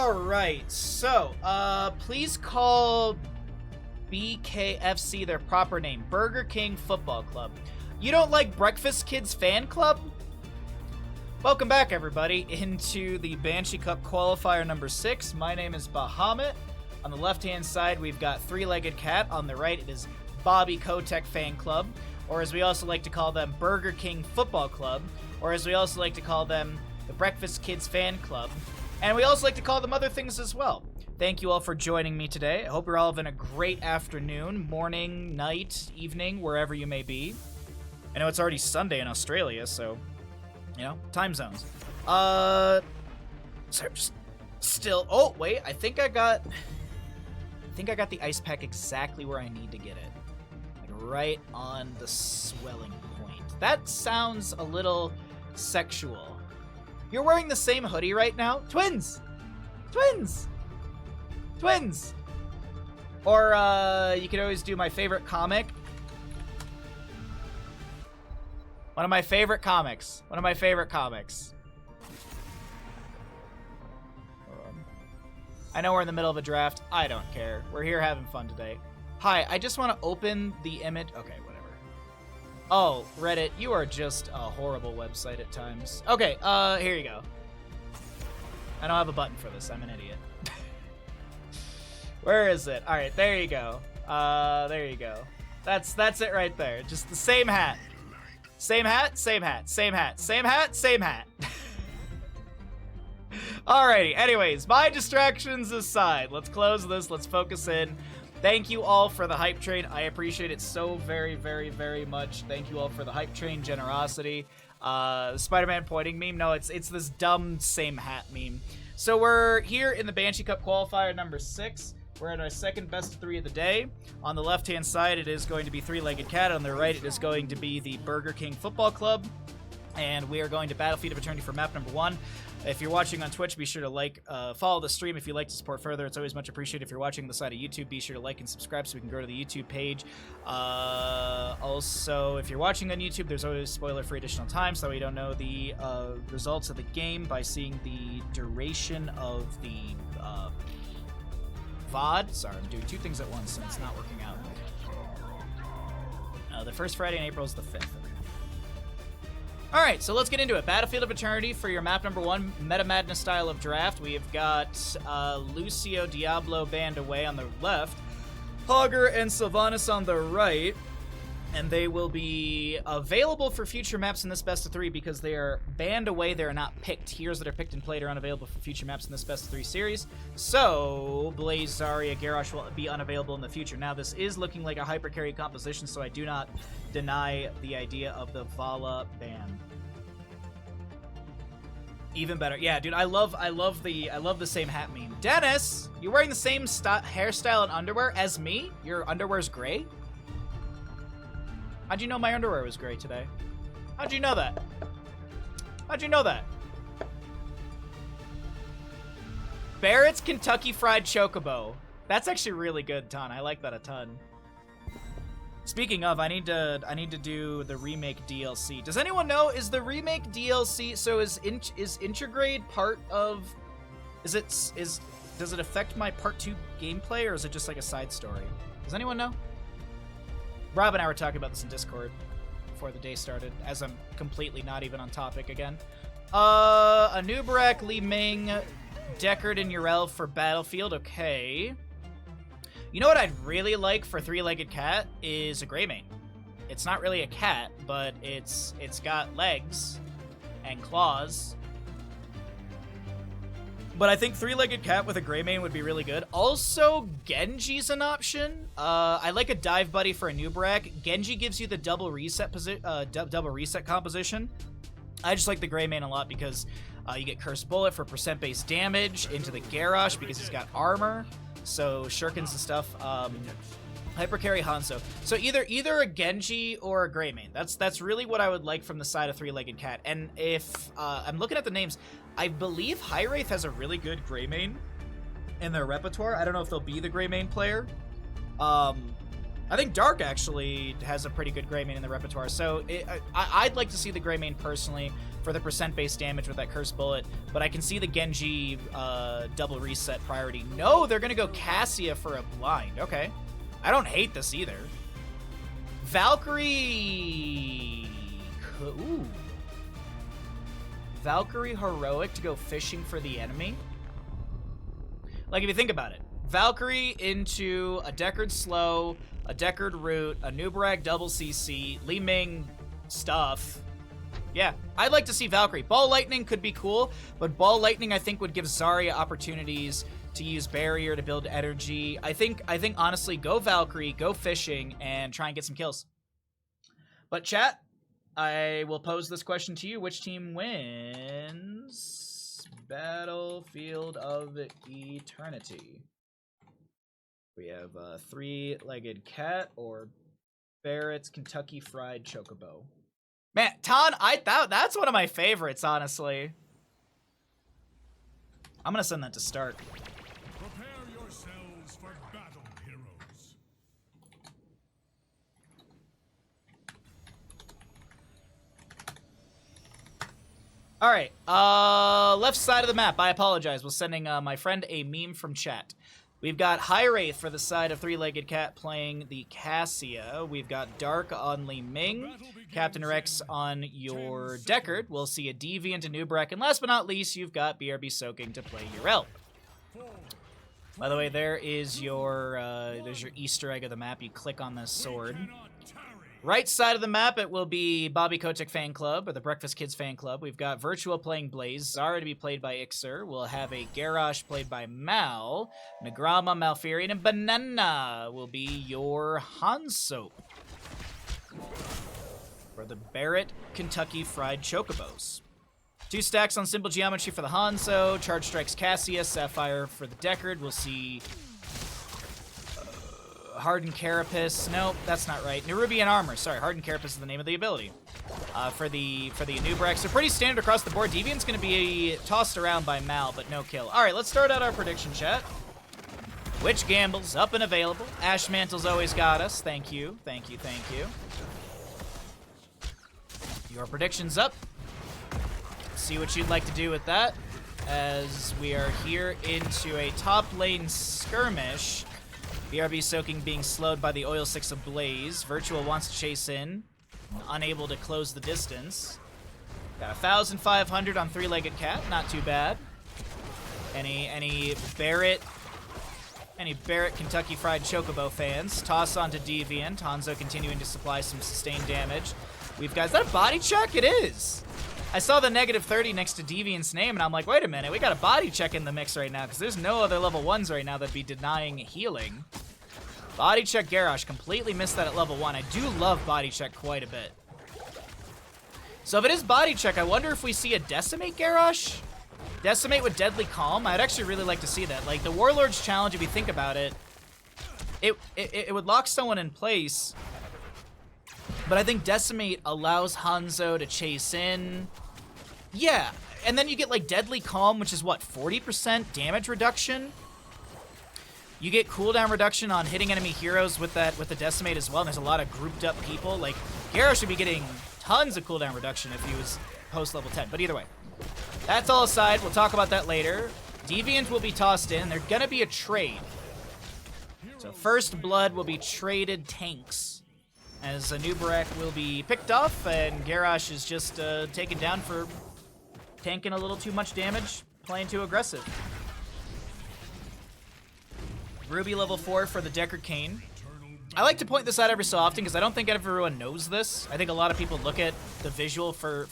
Alright, so, please call BKFC their proper name, Burger King Football Club. You don't like Breakfast Kids Fan Club? Welcome back, everybody, into the Banshee Cup Qualifier number 6. My name is Bahamut. On the left-hand side, we've got Three-Legged Cat. On the right, it is Bobby Kotick Fan Club, or as we also like to call them, Burger King Football Club, or as we also like to call them, the Breakfast Kids Fan Club. And we also like to call them other things as well. Thank you all for joining me today. I hope you're all having a great afternoon, morning, night, evening, wherever you may be. I know it's already Sunday in Australia, so, you know, time zones. So I'm just still... Oh, wait, I think I got the ice pack exactly where I need to get it. Like, right on the swelling point. That sounds a little sexual. You're wearing the same hoodie right now? Twins! Twins! Twins! Or, you could always do my favorite comic. One of my favorite comics. One of my favorite comics. I know we're in the middle of a draft. I don't care. We're here having fun today. Hi, I just want to open the image. Okay, whatever. Oh, Reddit, you are just a horrible website at times. Okay, here you go. I don't have a button for this. I'm an idiot. Where is it? All right, there you go. There you go. That's it right there. Just the same hat. Same hat, same hat, same hat, same hat, same hat. Alrighty, anyways, my distractions aside, let's close this, let's focus in. Thank you all for the hype train. I appreciate it so very, very, very much. Thank you all for the hype train generosity. Spider-Man pointing meme. No, it's this dumb same hat meme. So we're here in the Banshee Cup Qualifier number 6. We're at our second best of 3 of the day. On the left-hand side, it is going to be Three-Legged Cat. On the right, it is going to be the Burger King Football Club. And we are going to Battlefield of Eternity for map number 1. If you're watching on Twitch, be sure to follow the stream if you'd like to support further. It's always much appreciated. If you're watching the side of YouTube, be sure to like and subscribe so we can grow to the YouTube page. Also, if you're watching on YouTube, there's always spoiler-free additional time, so we don't know the results of the game by seeing the duration of the VOD. Sorry, I'm doing 2 things at once, and it's not working out. The first Friday in April is the 5th. Alright, so let's get into it. Battlefield of Eternity for your map number 1, Meta Madness style of draft. We have got Lucio Diablo banned away on the left, Hogger and Sylvanas on the right, and they will be available for future maps in this best of 3 because they are banned away. They are not picked. Heroes that are picked and played are unavailable for future maps in this best of 3 series. So, Blaze, Zarya, Garrosh will be unavailable in the future. Now, this is looking like a hyper carry composition, so I do not deny the idea of the Vala ban. Even better. Yeah, dude, I love the same hat meme. Dennis, you're wearing the same hairstyle and underwear as me? Your underwear's gray? How'd you know my underwear was gray today? How'd you know that? How'd you know that? Barrett's Kentucky Fried Chocobo. That's actually really good, ton. I like that a ton. Speaking of, I need to do the remake DLC. Does anyone know, is the remake DLC, so is Intrograde part of, does it affect my part 2 gameplay, or is it just like a side story? Does anyone know? Rob and I were talking about this in Discord before the day started, as I'm completely not even on topic again. Anubarak, Li Ming, Deckard, and Urel for Battlefield. Okay. You know what I'd really like for Three-Legged Cat is a Greymane. It's not really a cat, but it's got legs and claws. But I think Three-Legged Cat with a Greymane would be really good. Also, Genji's an option. I like a Dive Buddy for Anubarak. Genji gives you the double reset composition. I just like the Greymane a lot because you get Cursed Bullet for percent-based damage into the Garrosh because he's got armor. So shurikens and stuff. Hyper carry Hanzo. So either a Genji or a Greymane. That's really what I would like from the side of Three-Legged Cat. And if I'm looking at the names, I believe High Wraith has a really good Greymane in their repertoire. I don't know if they'll be the Greymane player. I I think Dark actually has a pretty good Grey Main in the repertoire, so I'd like to see the Grey Main personally for the percent-based damage with that Cursed Bullet, but I can see the Genji double reset priority. No, they're going to go Cassia for a blind. Okay. I don't hate this either. Valkyrie... Ooh. Valkyrie Heroic to go fishing for the enemy? Like, if you think about it, Valkyrie into a Deckard Slow, a Deckard Root, a Nubarak double CC, Li Ming stuff. Yeah, I'd like to see Valkyrie. Ball Lightning could be cool, but Ball Lightning I think would give Zarya opportunities to use Barrier to build energy. I think honestly, go Valkyrie, go fishing, and try and get some kills. But chat, I will pose this question to you. Which team wins Battlefield of Eternity? We have a three-legged cat or Barrett's Kentucky Fried Chocobo. Man, Tan, that's one of my favorites, honestly. I'm gonna send that to start. Prepare yourselves for battle, heroes. All right, left side of the map. I apologize. We're sending my friend a meme from chat. We've got High Wraith for the side of Three-Legged Cat playing the Cassia. We've got Dark on Li Ming, Captain Rex on your Deckard. We'll see a Deviant and Nubarak. And last but not least, you've got BRB Soaking to play your Elf. By the way, there's your Easter egg of the map. You click on this sword. Right side of the map, it will be Bobby Kotick Fan Club, or the Breakfast Kids Fan Club. We've got Virtual playing Blaze, Zara to be played by Ixer. We'll have a Garrosh played by Mal, Nagrama, Malfurion, and Banana will be your Hanso. For the Barrett Kentucky Fried Chocobos. 2 stacks on Simple Geometry for the Hanzo, Charge Strikes Cassia, Sapphire for the Deckard. We'll see... Hardened Carapace. Nope, that's not right. Nerubian Armor. Sorry, Hardened Carapace is the name of the ability. For the Nubarak. So pretty standard across the board. Deviant's going to be tossed around by Mal, but no kill. All right, let's start out our prediction chat. Witch Gamble's up and available. Ash Mantle's always got us. Thank you, thank you, thank you. Your prediction's up. See what you'd like to do with that. As we are here into a top lane skirmish. BRB Soaking being slowed by the Oil 6 of Blaze. Virtual wants to chase in. Unable to close the distance. Got 1,500 on Three-Legged Cat. Not too bad. Any Barrett Kentucky Fried Chocobo fans? Toss onto Deviant. Hanzo continuing to supply some sustained damage. We've got... Is that a body check? It is! I saw the -30 next to Deviant's name, and I'm like, wait a minute, we got a body check in the mix right now, because there's no other level 1s right now that'd be denying healing. Body check Garrosh, completely missed that at level 1. I do love body check quite a bit. So if it is body check, I wonder if we see a Decimate Garrosh? Decimate with Deadly Calm? I'd actually really like to see that. Like, the Warlord's Challenge, if you think about it, it would lock someone in place, but I think Decimate allows Hanzo to chase in. Yeah, and then you get like Deadly Calm, which is what, 40% damage reduction? You get cooldown reduction on hitting enemy heroes with the Decimate as well, and there's a lot of grouped up people. Like, Garrosh should be getting tons of cooldown reduction if he was post level 10, but either way. That's all aside, we'll talk about that later. Deviant will be tossed in, there's gonna be a trade. So First Blood will be traded tanks. As a Nubarak will be picked off, and Garrosh is just taken down for tanking a little too much damage, playing too aggressive. Ruby level 4 for the Deckard Cain. I like to point this out every so often because I don't think everyone knows this. I think a lot of people look at the visual for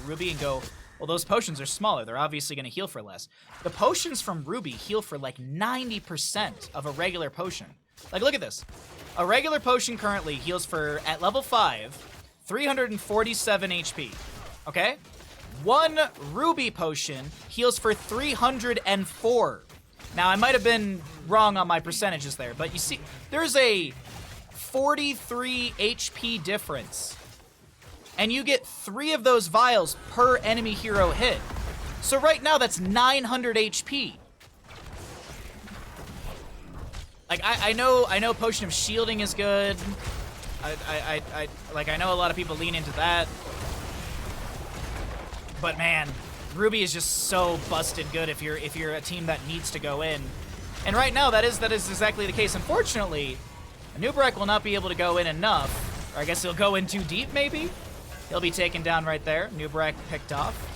Ruby and go, well, those potions are smaller. They're obviously going to heal for less. The potions from Ruby heal for like 90% of a regular potion. Like, look at this. A regular potion currently heals for, at level 5, 347 HP, okay? One Ruby potion heals for 304. Now, I might have been wrong on my percentages there, but you see, there's a 43 HP difference, and you get 3 of those vials per enemy hero hit. So right now, that's 900 HP. Like, I know Potion of Shielding is good. I know a lot of people lean into that. But man, Ruby is just so busted good if you're a team that needs to go in. And right now, that is exactly the case. Unfortunately, Nubrek will not be able to go in enough. Or I guess he'll go in too deep, maybe? He'll be taken down right there. Nubrek picked off.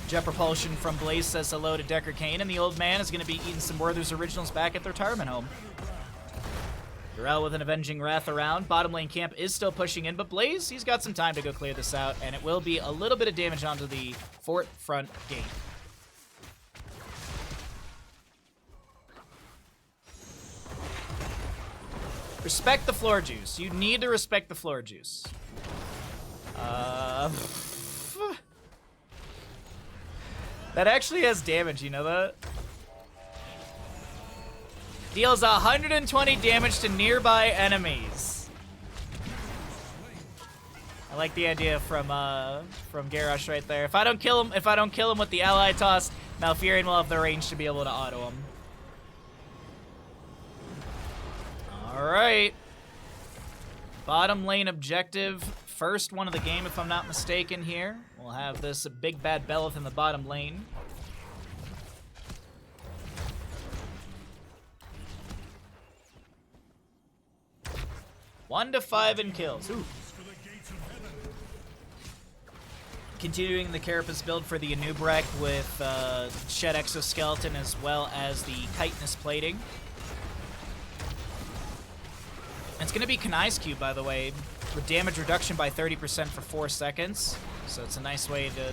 Jet Propulsion from Blaze says hello to Decker Kane, and the old man is going to be eating some Werther's Originals back at their retirement home. Durrell with an Avenging Wrath around. Bottom lane camp is still pushing in, but Blaze, he's got some time to go clear this out, and it will be a little bit of damage onto the fort front gate. Respect the floor juice. You need to respect the floor juice. That actually has damage, you know that? Deals 120 damage to nearby enemies. I like the idea from Garrosh right there. If I don't kill him with the ally toss, Malfurion will have the range to be able to auto him. Alright. Bottom lane objective. First one of the game, if I'm not mistaken here. We'll have this big bad Belith in the bottom lane. One to 5 in kills. Ooh. Continuing the Carapace build for the Anubrek with Shed Exoskeleton as well as the Chitinous Plating. It's going to be Kanai's Cube, by the way, with damage reduction by 30% for 4 seconds. So it's a nice way to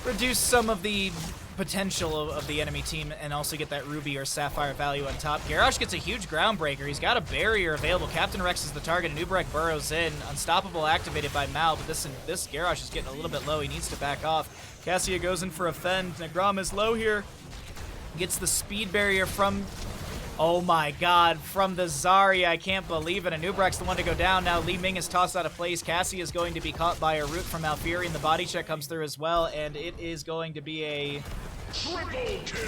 reduce some of the potential of the enemy team and also get that Ruby or Sapphire value on top. Garrosh gets a huge Groundbreaker. He's got a barrier available. Captain Rex is the target. Anubrek burrows in. Unstoppable activated by Mal, but this Garrosh is getting a little bit low. He needs to back off. Cassia goes in for a fend. Nagram is low here. Gets the speed barrier from... Oh my god, from the Zarya, I can't believe it. Anubrek's the one to go down. Now Li Ming is tossed out of place. Cassie is going to be caught by a root from Malfurion. The body check comes through as well, and it is going to be a...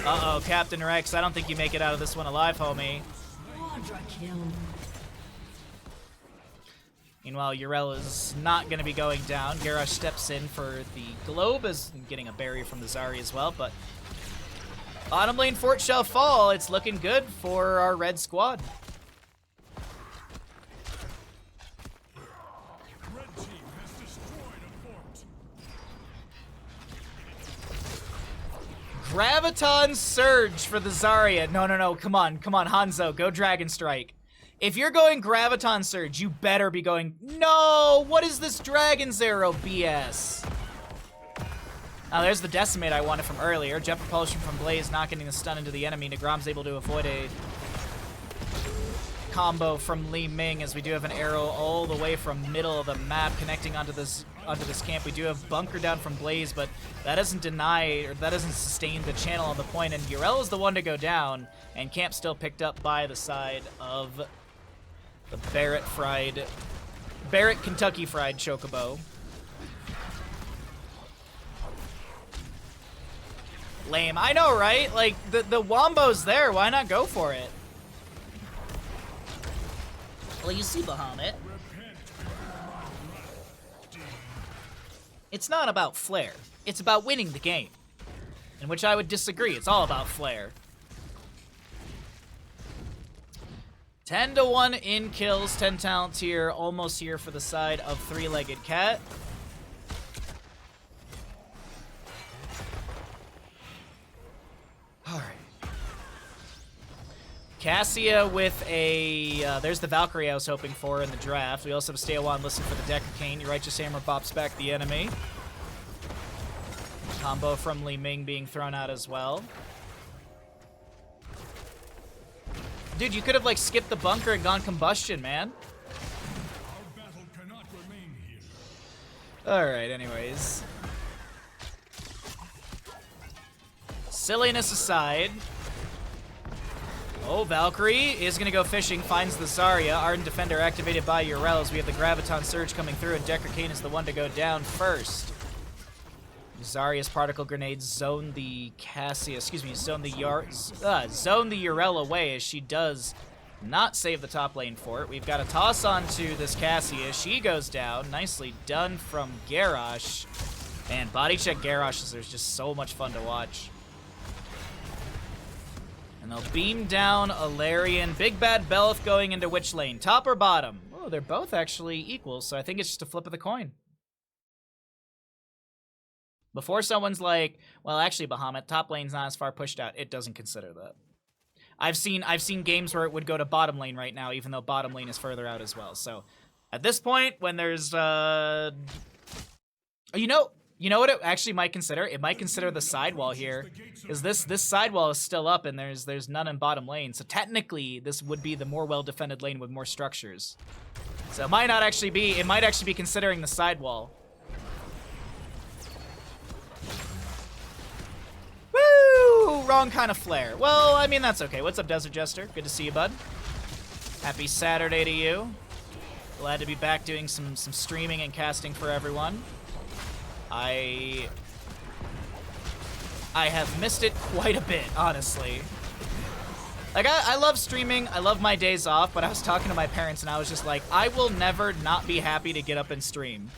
Uh-oh, Captain Rex, I don't think you make it out of this one alive, homie. Meanwhile, Yrel is not going to be going down. Garrosh steps in for the Globe, as getting a barrier from the Zarya as well, but... Bottom lane fort shall fall. It's looking good for our red squad. Red team has destroyed a fort. Graviton Surge for the Zarya. No. Come on, Hanzo. Go Dragon Strike. If you're going Graviton Surge, you better be going... No! What is this Dragon's Arrow BS? Now there's the Decimate I wanted from earlier. Jet Propulsion from Blaze not getting the stun into the enemy. Nagram's able to avoid a combo from Li Ming, as we do have an arrow all the way from middle of the map connecting onto this camp. We do have Bunker down from Blaze, but that doesn't deny, or that doesn't sustain the channel on the point, and Yrel is the one to go down, and camp still picked up by the side of the Barrett Kentucky Fried Chocobo. Lame. I know, right? Like, the Wombo's there. Why not go for it? Well, you see, Bahamut. It's not about flair. It's about winning the game. In which I would disagree. It's all about flair. 10 to 1 in kills. 10 talent tier. Almost here for the side of Three-Legged Cat. Alright. Cassia with a... there's the Valkyrie I was hoping for in the draft. We also have Stay a While and listen for the Decker Kane. Your Righteous Hammer bops back the enemy. Combo from Li Ming being thrown out as well. Dude, you could have, like, skipped the bunker and gone Combustion, man. Our battle cannot remain here. Alright, anyways. Silliness aside. Oh, Valkyrie is going to go fishing, finds the Zarya. Ardent Defender activated by Yrel as we have the Graviton Surge coming through, and Decker Kane is the one to go down first. Zarya's particle grenades zone the Cassia, zone the Urel away as she does not save the top lane for it. We've got a toss onto this Cassia. She goes down. Nicely done from Garrosh. And body check Garrosh is there's just so much fun to watch. And they'll beam down Alarian. Big Bad Belith going into which lane? Top or bottom? Oh, they're both actually equal, so I think it's just a flip of the coin. Before someone's like, well, actually, Bahamut, top lane's not as far pushed out, it doesn't consider that. I've seen games where it would go to bottom lane right now, even though bottom lane is further out as well. So at this point, when there's you know what it actually might consider? It might consider the sidewall here, is this sidewall is still up and there's none in bottom lane. So technically, this would be the more well defended lane with more structures. So it might actually be considering the sidewall. Woo! Wrong kind of flare. Well, I mean, that's okay. What's up, Desert Jester? Good to see you, bud. Happy Saturday to you. Glad to be back doing some streaming and casting for everyone. I have missed it quite a bit, honestly. Like, I love streaming. I love my days off, but I was talking to my parents, and I was just like, I will never not be happy to get up and stream.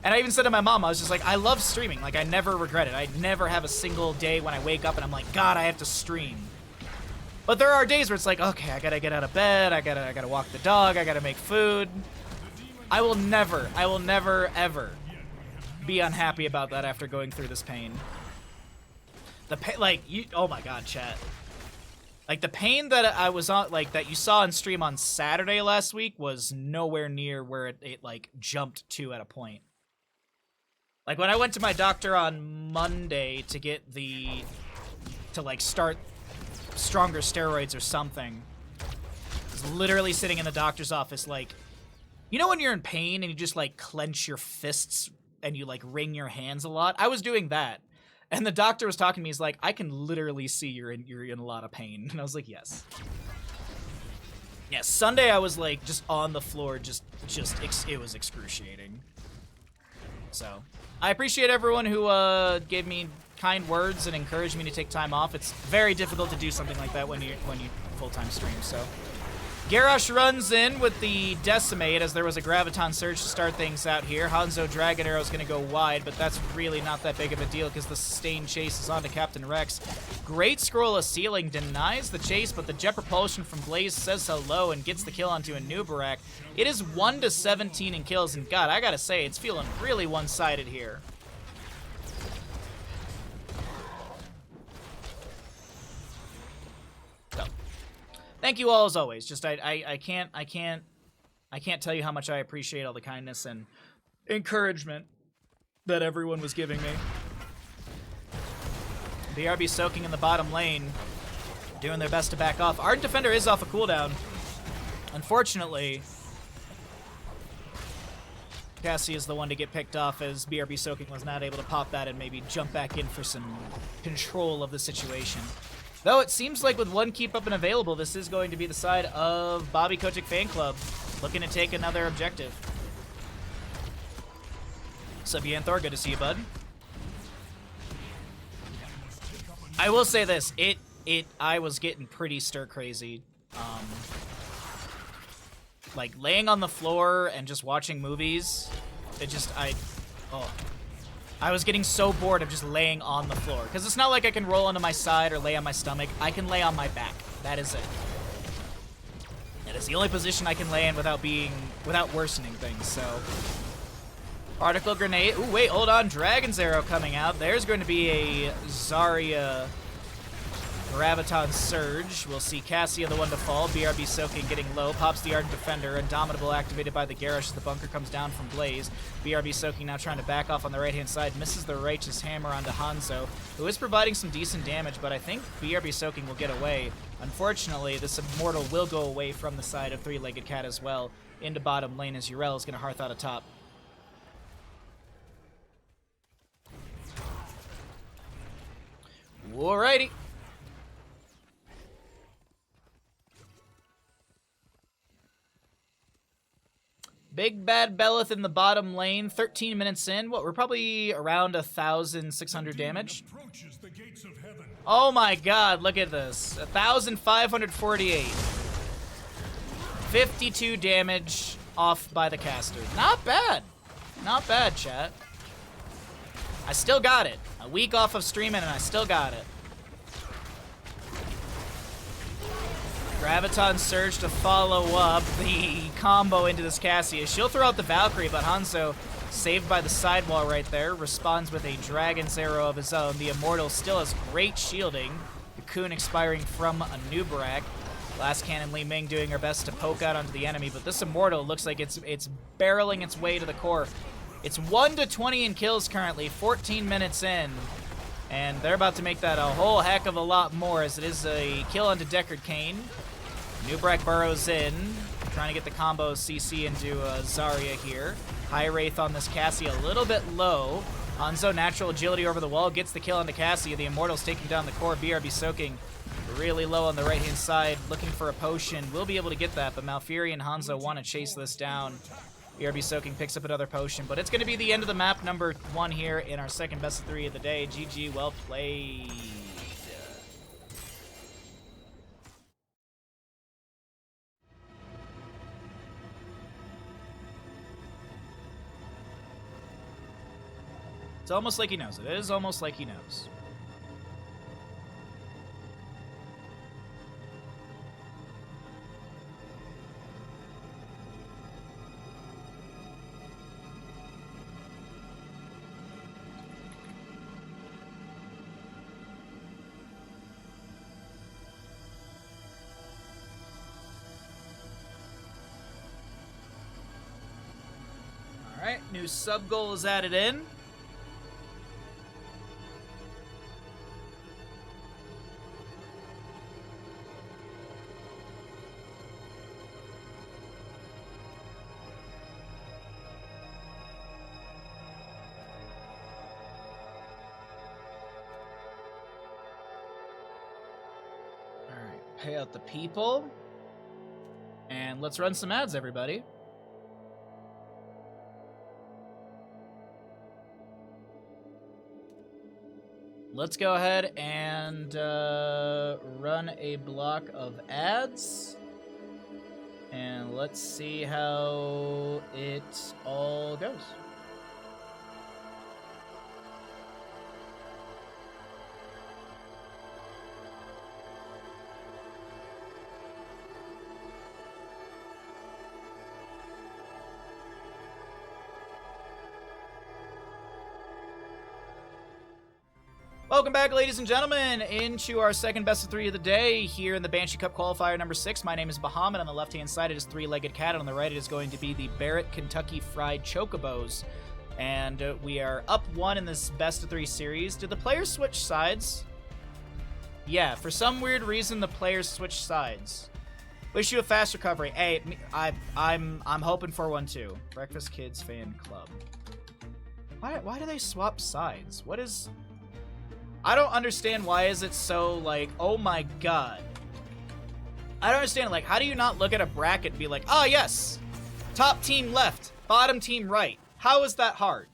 And I even said to my mom, I was just like, I love streaming. Like, I never regret it. I never have a single day when I wake up and I'm like, God, I have to stream. But there are days where it's like, okay, I gotta get out of bed. I gotta walk the dog. I gotta make food. I will never, ever be unhappy about that after going through this pain. The pain, like, oh my God, chat. Like, the pain that I was on, like, that you saw on stream on Saturday last week was nowhere near where it like, jumped to at a point. Like, when I went to my doctor on Monday to get like, start stronger steroids or something, I was literally sitting in the doctor's office, like, you know when you're in pain and you just, like, clench your fists and you, like, wring your hands a lot? I was doing that. And the doctor was talking to me, he's like, I can literally see you're in a lot of pain. And I was like, yes. Yeah, Sunday I was, like, just on the floor, it was excruciating. So, I appreciate everyone who gave me kind words and encouraged me to take time off. It's very difficult to do something like that when you full-time stream, so. Garrosh runs in with the Decimate as there was a Graviton Surge to start things out here. Hanzo Dragon Arrow is going to go wide, but that's really not that big of a deal because the sustained chase is onto Captain Rex. Great Scroll of Sealing denies the chase, but the Jet Propulsion from Blaze says hello and gets the kill onto a Nubarak. It is 1-17 in kills, and God, I gotta say, it's feeling really one-sided here. Thank you all as always. Just I can't tell you how much I appreciate all the kindness and encouragement that everyone was giving me. BRB soaking in the bottom lane, doing their best to back off. Ardent Defender is off a cooldown. Unfortunately, Cassie is the one to get picked off as BRB soaking was not able to pop that and maybe jump back in for some control of the situation. Though it seems like with one keep up and available, this is going to be the side of Bobby Kotick Fan Club, looking to take another objective. Sup, Yanthor? Good to see you, bud. I will say this, I was getting pretty stir crazy. Like laying on the floor and just watching movies, I was getting so bored of just laying on the floor. Because it's not like I can roll onto my side or lay on my stomach. I can lay on my back. That is it. It is the only position I can lay in without worsening things, so. Particle Grenade. Ooh, wait, hold on. Dragon's Arrow coming out. There's going to be a Zarya Graviton Surge. We'll see Cassia the one to fall. BRB soaking, getting low. Pops the Ardent Defender. Indomitable activated by the Garrosh as the bunker comes down from Blaze. BRB soaking now trying to back off on the right-hand side. Misses the Righteous Hammer onto Hanzo, who is providing some decent damage, but I think BRB soaking will get away. Unfortunately, this Immortal will go away from the side of Three-Legged Cat as well into bottom lane as Urel is going to hearth out a top. Alrighty. Big Bad Belith in the bottom lane, 13 minutes in. What, we're probably around 1,600 damage. Approaches the gates of heaven. Oh my god, look at this. 1,548. 52 damage off by the caster. Not bad. Not bad, chat. I still got it. A week off of streaming and I still got it. Graviton Surge to follow up the combo into this Cassius. She'll throw out the Valkyrie, but Hanzo, saved by the sidewall right there, responds with a Dragon's Arrow of his own. The Immortal still has great shielding. The Kun expiring from a Nubarak. Last Cannon Li Ming doing her best to poke out onto the enemy, but this Immortal looks like it's barreling its way to the core. It's 1-20 in kills currently, 14 minutes in. And they're about to make that a whole heck of a lot more, as it is a kill onto Deckard Cain. Nubarak burrows in, trying to get the combo CC into Zarya here. High Wraith on this Cassie, a little bit low. Hanzo, natural agility over the wall, gets the kill onto Cassie. The Immortal's taking down the core. BRB soaking really low on the right-hand side, looking for a potion. Will be able to get that, but Malfuri and Hanzo want to chase this down. BRB soaking picks up another potion, but it's going to be the end of the map number 1 here in our second best of 3 of the day. GG, well played. It's almost like he knows it. It is almost like he knows. Alright, new sub goal is added in. Alright, pay out the people. And let's run some ads, everybody. Let's go ahead and run a block of ads. And let's see how it all goes. Welcome back, ladies and gentlemen, into our second best of 3 of the day here in the Banshee Cup Qualifier number 6. My name is Bahamut. On the left-hand side, it is Three-Legged Cat. And on the right, it is going to be the Barrett Kentucky Fried Chocobos. And we are up 1 in this best of 3 series. Did the players switch sides? Yeah, for some weird reason, the players switched sides. Wish you a fast recovery. Hey, I'm hoping for one too. Breakfast Kids Fan Club. Why do they swap sides? What is... I don't understand why is it so, like, oh my god. I don't understand, like, how do you not look at a bracket and be like, ah, yes, top team left, bottom team right. How is that hard?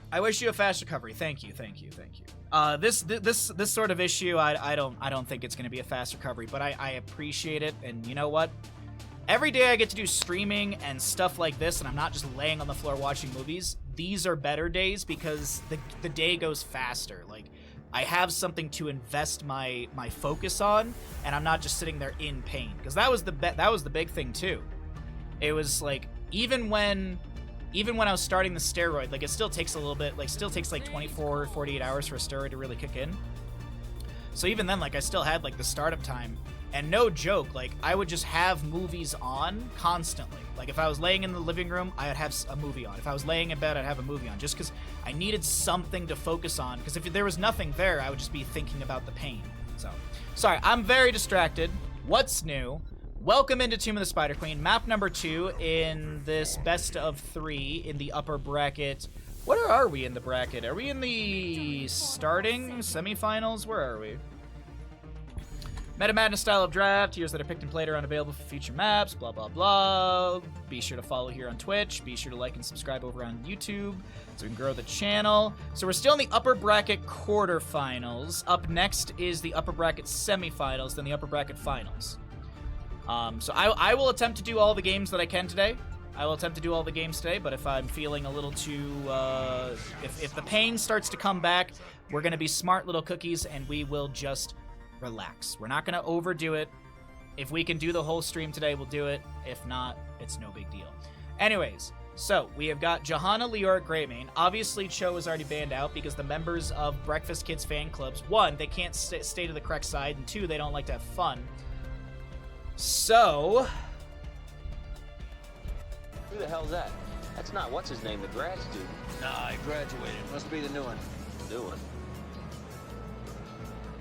I wish you a fast recovery. Thank you, thank you, thank you. This sort of issue, I don't think it's going to be a fast recovery, but I appreciate it, and you know what? Every day I get to do streaming and stuff like this, and I'm not just laying on the floor watching movies. These are better days because the day goes faster. Like, I have something to invest my focus on, and I'm not just sitting there in pain. Because that was the big thing too. It was like even when I was starting the steroid, like it still takes a little bit, like still takes like 24, 48 hours for a steroid to really kick in. So even then, like I still had like the startup time. And no joke, like, I would just have movies on constantly. Like, if I was laying in the living room, I would have a movie on. If I was laying in bed, I'd have a movie on. Just because I needed something to focus on. Because if there was nothing there, I would just be thinking about the pain. So, sorry, I'm very distracted. What's new? Welcome into Tomb of the Spider Queen. Map number 2 in this best of 3 in the upper bracket. Where are we in the bracket? Are we in the starting semifinals? Where are we? Meta Madness style of draft, heroes that are picked and played are unavailable for future maps, blah, blah, blah. Be sure to follow here on Twitch. Be sure to like and subscribe over on YouTube so we can grow the channel. So we're still in the upper bracket quarterfinals. Up next is the upper bracket semifinals, then the upper bracket finals. So I will attempt to do all the games that I can today. I will attempt to do all the games today, but if I'm feeling a little too... if the pain starts to come back, we're going to be smart little cookies, and we will just... relax. We're not going to overdo it. If we can do the whole stream today, we'll do it. If not, it's no big deal. Anyways, so we have got Johanna, Leoric, Greymane. Obviously, Cho is already banned out because the members of Breakfast Kids fan clubs, one, they can't stay to the correct side, and two, they don't like to have fun. So... Who the hell's that? That's not what's his name, the grad student. Nah, he graduated. Must be the new one. New one.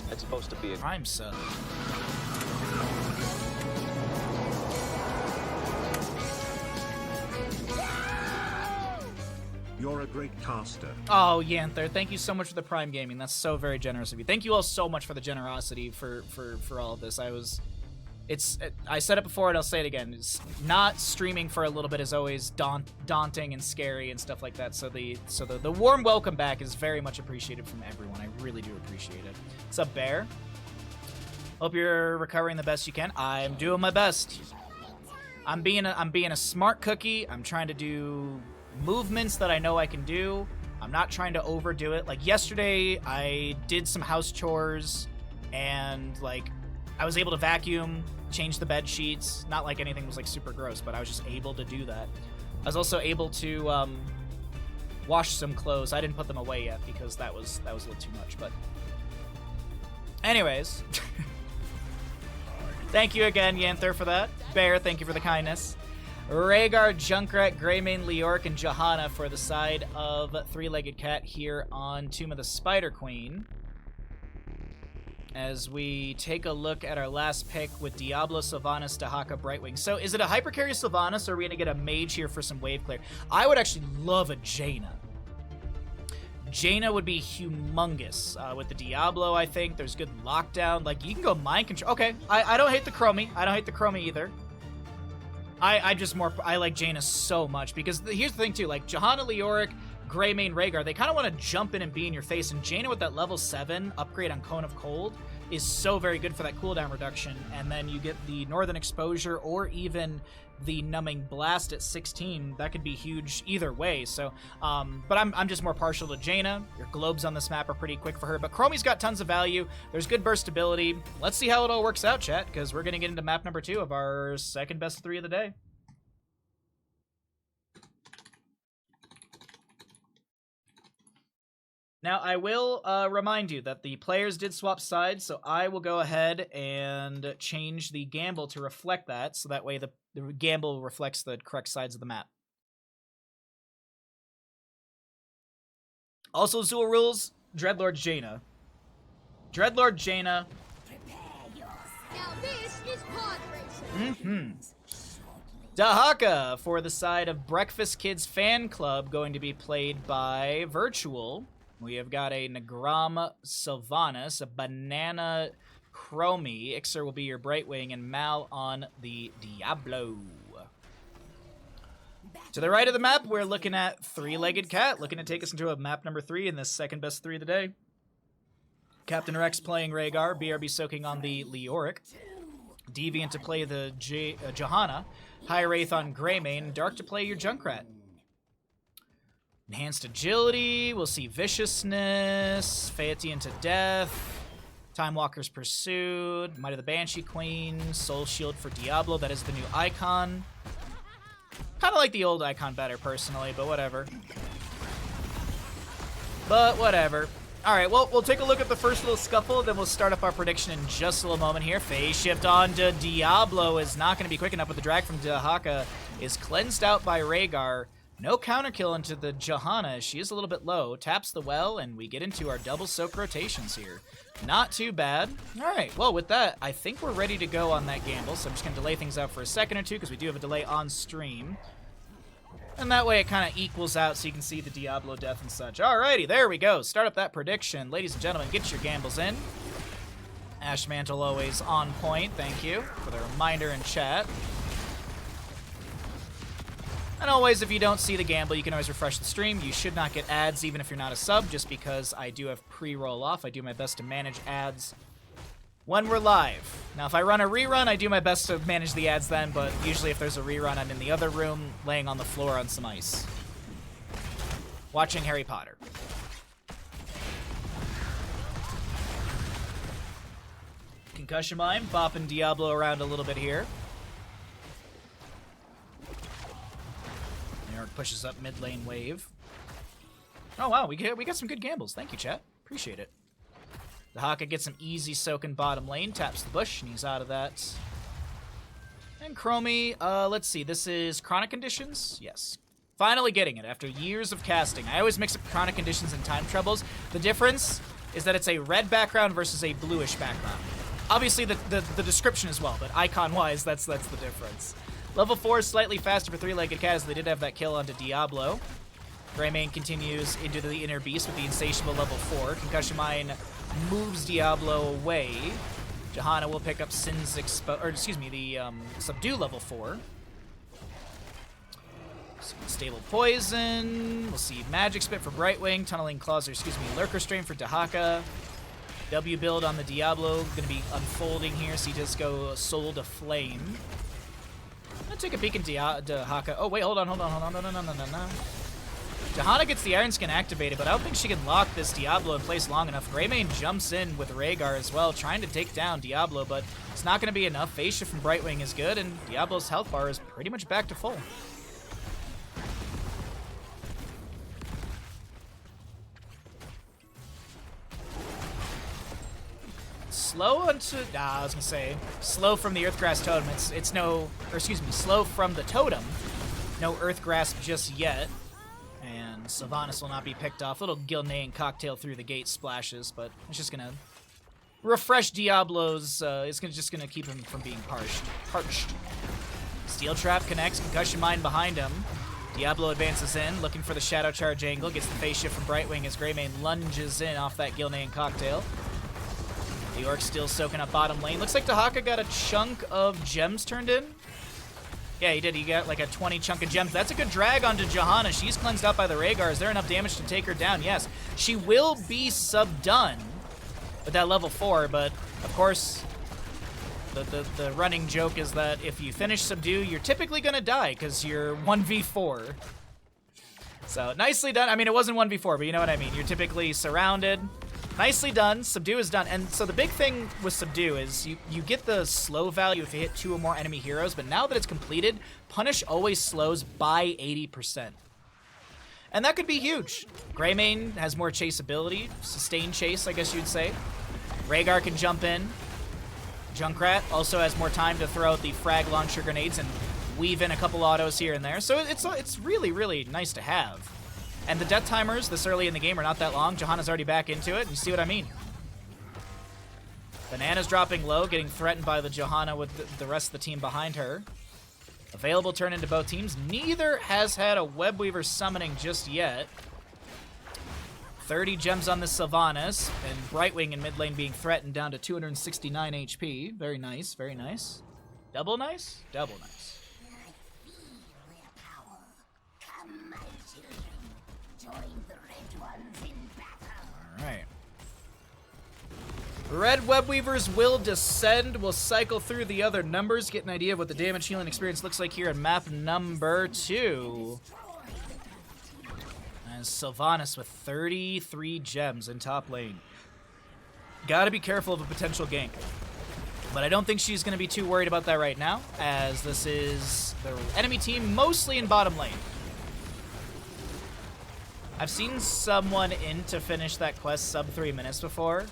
That's supposed to be a Prime sub. You're a great caster. Oh, Yanther, thank you so much for the Prime Gaming. That's so very generous of you. Thank you all so much for the generosity for all of this. I said it before and I'll say it again. It's not streaming for a little bit is always daunting and scary and stuff like that. So the warm welcome back is very much appreciated from everyone. I really do appreciate it. What's up, Bear? Hope you're recovering the best you can. I'm doing my best. I'm being a smart cookie. I'm trying to do movements that I know I can do. I'm not trying to overdo it. Like yesterday, I did some house chores and like I was able to vacuum, change the bed sheets. Not like anything was like super gross, but I was just able to do that. I was also able to wash some clothes. I didn't put them away yet because that was a little too much. But anyways, thank you again, Yanther, for that. Bear, thank you for the kindness. Rhaegar, Junkrat, Greymane, Leoric, and Johanna for the side of Three-Legged Cat here on Tomb of the Spider Queen. As we take a look at our last pick with Diablo, Sylvanas, Dahaka, Brightwing. So is it a Hypercarry Sylvanas, or are we going to get a Mage here for some wave clear? I would actually love a Jaina. Jaina would be humongous. With the Diablo, I think, there's good lockdown. Like, you can go Mind Control. Okay, I don't hate the Chromie. I don't hate the Chromie either. I like Jaina so much, because here's the thing, too. Like, Johanna, Leoric, Greymane, Rhaegar, they kind of want to jump in and be in your face, and Jaina with that level 7 upgrade on Cone of Cold is so very good for that cooldown reduction, and then you get the Northern Exposure or even the Numbing Blast at 16. That could be huge either way, so, but I'm just more partial to Jaina. Your globes on this map are pretty quick for her, but Chromie's got tons of value. There's good burst ability. Let's see how it all works out, chat, because we're going to get into map number 2 of our second best 3 of the day. Now, I will remind you that the players did swap sides, so I will go ahead and change the gamble to reflect that, so that way the gamble reflects the correct sides of the map. Also, Zool rules, Dreadlord Jaina. Dreadlord Jaina. Now this is pod racing. Dahaka for the side of Breakfast Kids Fan Club, going to be played by Virtual. We have got a Nagram Sylvanas, a Banana Chromie. Ixer will be your Brightwing, and Mal on the Diablo. To the right of the map, we're looking at Three-Legged Cat, looking to take us into a map number 3 in this second best 3 of the day. Captain Rex playing Rhaegar, BRB soaking on the Leoric. Deviant to play the Johanna. High Wraith on Greymane. Dark to play your Junkrat. Enhanced Agility, we'll see Viciousness, Phaeton to Death, Time Walker's Pursued, Might of the Banshee Queen, Soul Shield for Diablo, that is the new icon. Kind of like the old icon better, personally, but whatever. Alright, well, we'll take a look at the first little scuffle, then we'll start up our prediction in just a little moment here. Phase shift on to Diablo is not going to be quick enough, but the drag from Dahaka is cleansed out by Rhaegar. No counter kill into the Johanna. She is a little bit low. Taps the well, and we get into our double soak rotations here. Not too bad. All right, well, with that, I think we're ready to go on that gamble, so I'm just going to delay things out for a second or two because we do have a delay on stream. And that way it kind of equals out so you can see the Diablo death and such. Alrighty, there we go. Start up that prediction. Ladies and gentlemen, get your gambles in. Ash Mantle always on point. Thank you for the reminder in chat. And always, if you don't see the gamble, you can always refresh the stream. You should not get ads even if you're not a sub, just because I do have pre-roll off. I do my best to manage ads when we're live. Now, if I run a rerun, I do my best to manage the ads then, but usually if there's a rerun, I'm in the other room, laying on the floor on some ice. Watching Harry Potter. Concussion Mine, bopping Diablo around a little bit here. New York pushes up mid lane wave. Oh wow, we got some good gambles. Thank you, chat. Appreciate it. The Haka gets some easy soak in bottom lane, taps the bush, and he's out of that. And Chromie, let's see, this is Chronic Conditions? Yes. Finally getting it after years of casting. I always mix up Chronic Conditions and Time Troubles. The difference is that it's a red background versus a bluish background. Obviously, the description as well, but icon-wise, that's the difference. Level 4 is slightly faster for three-legged cat, as they did have that kill onto Diablo. Greymane continues into the Inner Beast with the Insatiable level 4. Concussion Mine moves Diablo away. Johanna will pick up Sin's Subdue level 4. Stable Poison. We'll see Magic Spit for Brightwing. Tunneling Claws, Lurker Strain for Dahaka. W build on the Diablo, gonna be unfolding here, so you just go Soul to Flame. I'm gonna take a peek at Dahaka. Oh, wait, hold on, no. Johanna gets the Iron Skin activated, but I don't think she can lock this Diablo in place long enough. Greymane jumps in with Rhaegar as well, trying to take down Diablo, but it's not gonna be enough. Phase Shift from Brightwing is good, and Diablo's health bar is pretty much back to full. Slow from the Earthgrass Totem. Slow from the Totem. No Earthgrass just yet. And Sylvanas will not be picked off. Little Gilnean cocktail through the gate splashes, but it's just gonna refresh Diablo's, it's just gonna keep him from being parched. Steel Trap connects, Concussion Mine behind him. Diablo advances in, looking for the Shadow Charge angle, gets the Phase Shift from Brightwing as Greymane lunges in off that Gilnean cocktail. The Orc's still soaking up bottom lane. Looks like Dahaka got a chunk of gems turned in. Yeah, he did. He got like a 20 chunk of gems. That's a good drag onto Johanna. She's cleansed out by the Rhaegar. Is there enough damage to take her down? Yes. She will be sub-done with that level 4, but of course, the running joke is that if you finish Subdue, you're typically going to die because you're 1v4. So, nicely done. I mean, it wasn't 1v4, but you know what I mean. You're typically surrounded. Nicely done. Subdue is done. And so the big thing with Subdue is you get the slow value if you hit 2 or more enemy heroes, but now that it's completed, Punish always slows by 80%. And that could be huge. Greymane has more chaseability, sustained chase, I guess you'd say. Rhaegar can jump in. Junkrat also has more time to throw out the frag launcher grenades and weave in a couple autos here and there. So it's really, really nice to have. And the death timers this early in the game are not that long. Johanna's already back into it, and you see what I mean. Banana's dropping low, getting threatened by the Johanna with the rest of the team behind her. Available turn into both teams. Neither has had a Webweaver summoning just yet. 30 gems on the Sylvanas, and Brightwing in mid lane being threatened down to 269 HP. Very nice, very nice. Double nice? Double nice. Alright. Red Webweavers will descend. We'll cycle through the other numbers, get an idea of what the damage healing experience looks like here in map number 2. As Sylvanas with 33 gems in top lane. Gotta be careful of a potential gank. But I don't think she's going to be too worried about that right now, as this is the enemy team mostly in bottom lane. I've seen someone in to finish that quest sub 3 minutes before.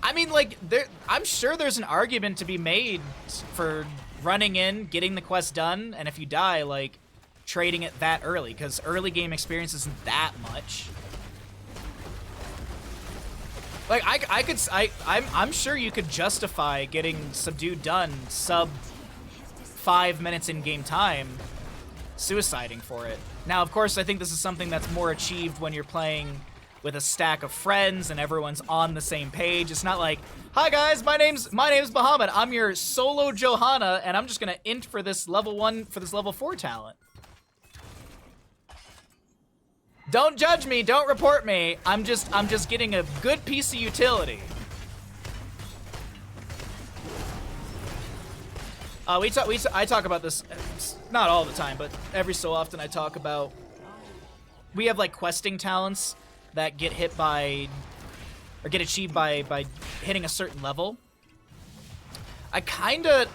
I mean, like, I'm sure there's an argument to be made for running in, getting the quest done, and if you die, like, trading it that early, because early game experience isn't that much. Like, I'm sure you could justify getting Subdue done sub 5 minutes in game time, suiciding for it. Now, of course, I think this is something that's more achieved when you're playing with a stack of friends and everyone's on the same page. It's not like, hi guys, my name's Bahamut. I'm your solo Johanna, and I'm just gonna int for this level 1 for this level 4 talent. Don't judge me, don't report me. I'm just getting a good piece of utility. I talk about this, not all the time, but every so often I talk about, we have like questing talents that get hit by, or get achieved by hitting a certain level. I kinda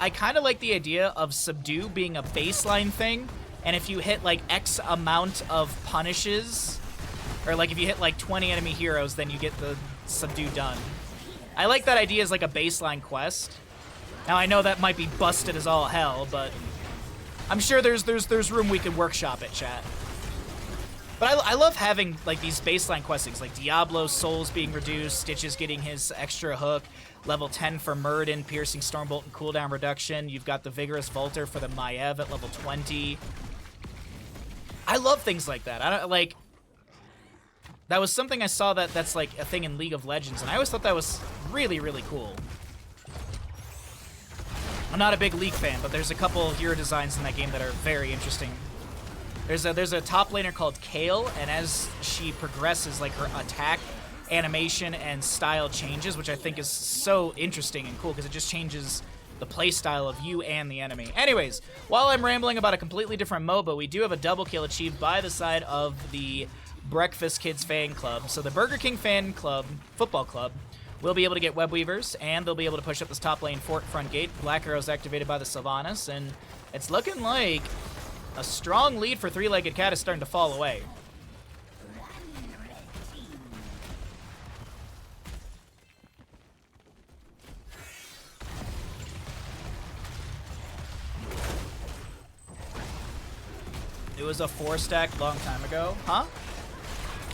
like the idea of subdue being a baseline thing, and if you hit like X amount of punishes, or like if you hit like 20 enemy heroes, then you get the subdue done. I like that idea as like a baseline quest. Now I know that might be busted as all hell, but I'm sure there's room we can workshop it, chat. But I love having like these baseline questings, like Diablo's souls being reduced, Stitches getting his extra hook, level 10 for Murden, piercing Stormbolt and cooldown reduction. You've got the Vigorous Volter for the Maiev at level 20. I love things like that. I don't like. That was something I saw that's like a thing in League of Legends, and I always thought that was really, really cool. I'm not a big League fan, but there's a couple hero designs in that game that are very interesting. There's a top laner called Kale, and as she progresses, like her attack, animation, and style changes, which I think is so interesting and cool because it just changes the play style of you and the enemy. Anyways, while I'm rambling about a completely different MOBA, we do have a double kill achieved by the side of the Breakfast Kids fan club. So the Burger King fan club, football club, will be able to get web weavers, and they'll be able to push up this top lane fort front gate. Black Arrow's activated by the Sylvanas, and it's looking like a strong lead for Three-Legged Cat is starting to fall away. It was a 4-stack long time ago, huh?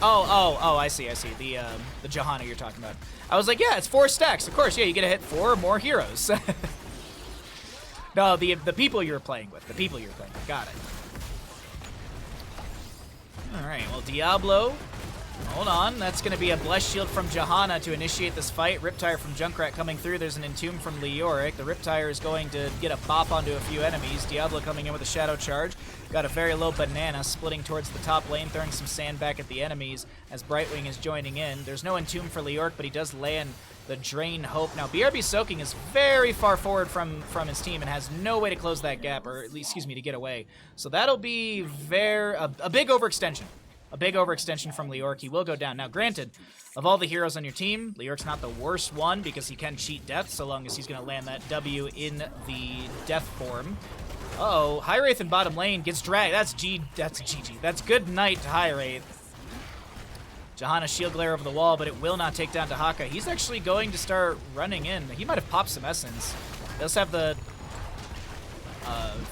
Oh, I see. The Johanna you're talking about. I was like, yeah, it's 4 stacks. Of course, yeah, you get to hit 4 or more heroes. No, the people you're playing with. The people you're playing with. Got it. All right, well, Diablo. Hold on. That's going to be a Bless Shield from Johanna to initiate this fight. Riptire from Junkrat coming through. There's an Entomb from Leoric. The Riptire is going to get a bop onto a few enemies. Diablo coming in with a Shadow Charge. Got a very low banana splitting towards the top lane, throwing some sand back at the enemies as Brightwing is joining in. There's no Entomb for Leoric, but he does land the Drain Hope. Now, BRB Soaking is very far forward from his team and has no way to close that gap, or at least, excuse me, to get away. So that'll be a big overextension. A big overextension from Leoric. He will go down. Now, granted, of all the heroes on your team, Leoric's not the worst one because he can cheat death so long as he's going to land that W in the death form. Uh-oh, High Wraith in bottom lane gets dragged. That's GG. That's good night to High Wraith. Johanna shield glare over the wall, but it will not take down Dahaka. He's actually going to start running in. He might have popped some essence. They also have the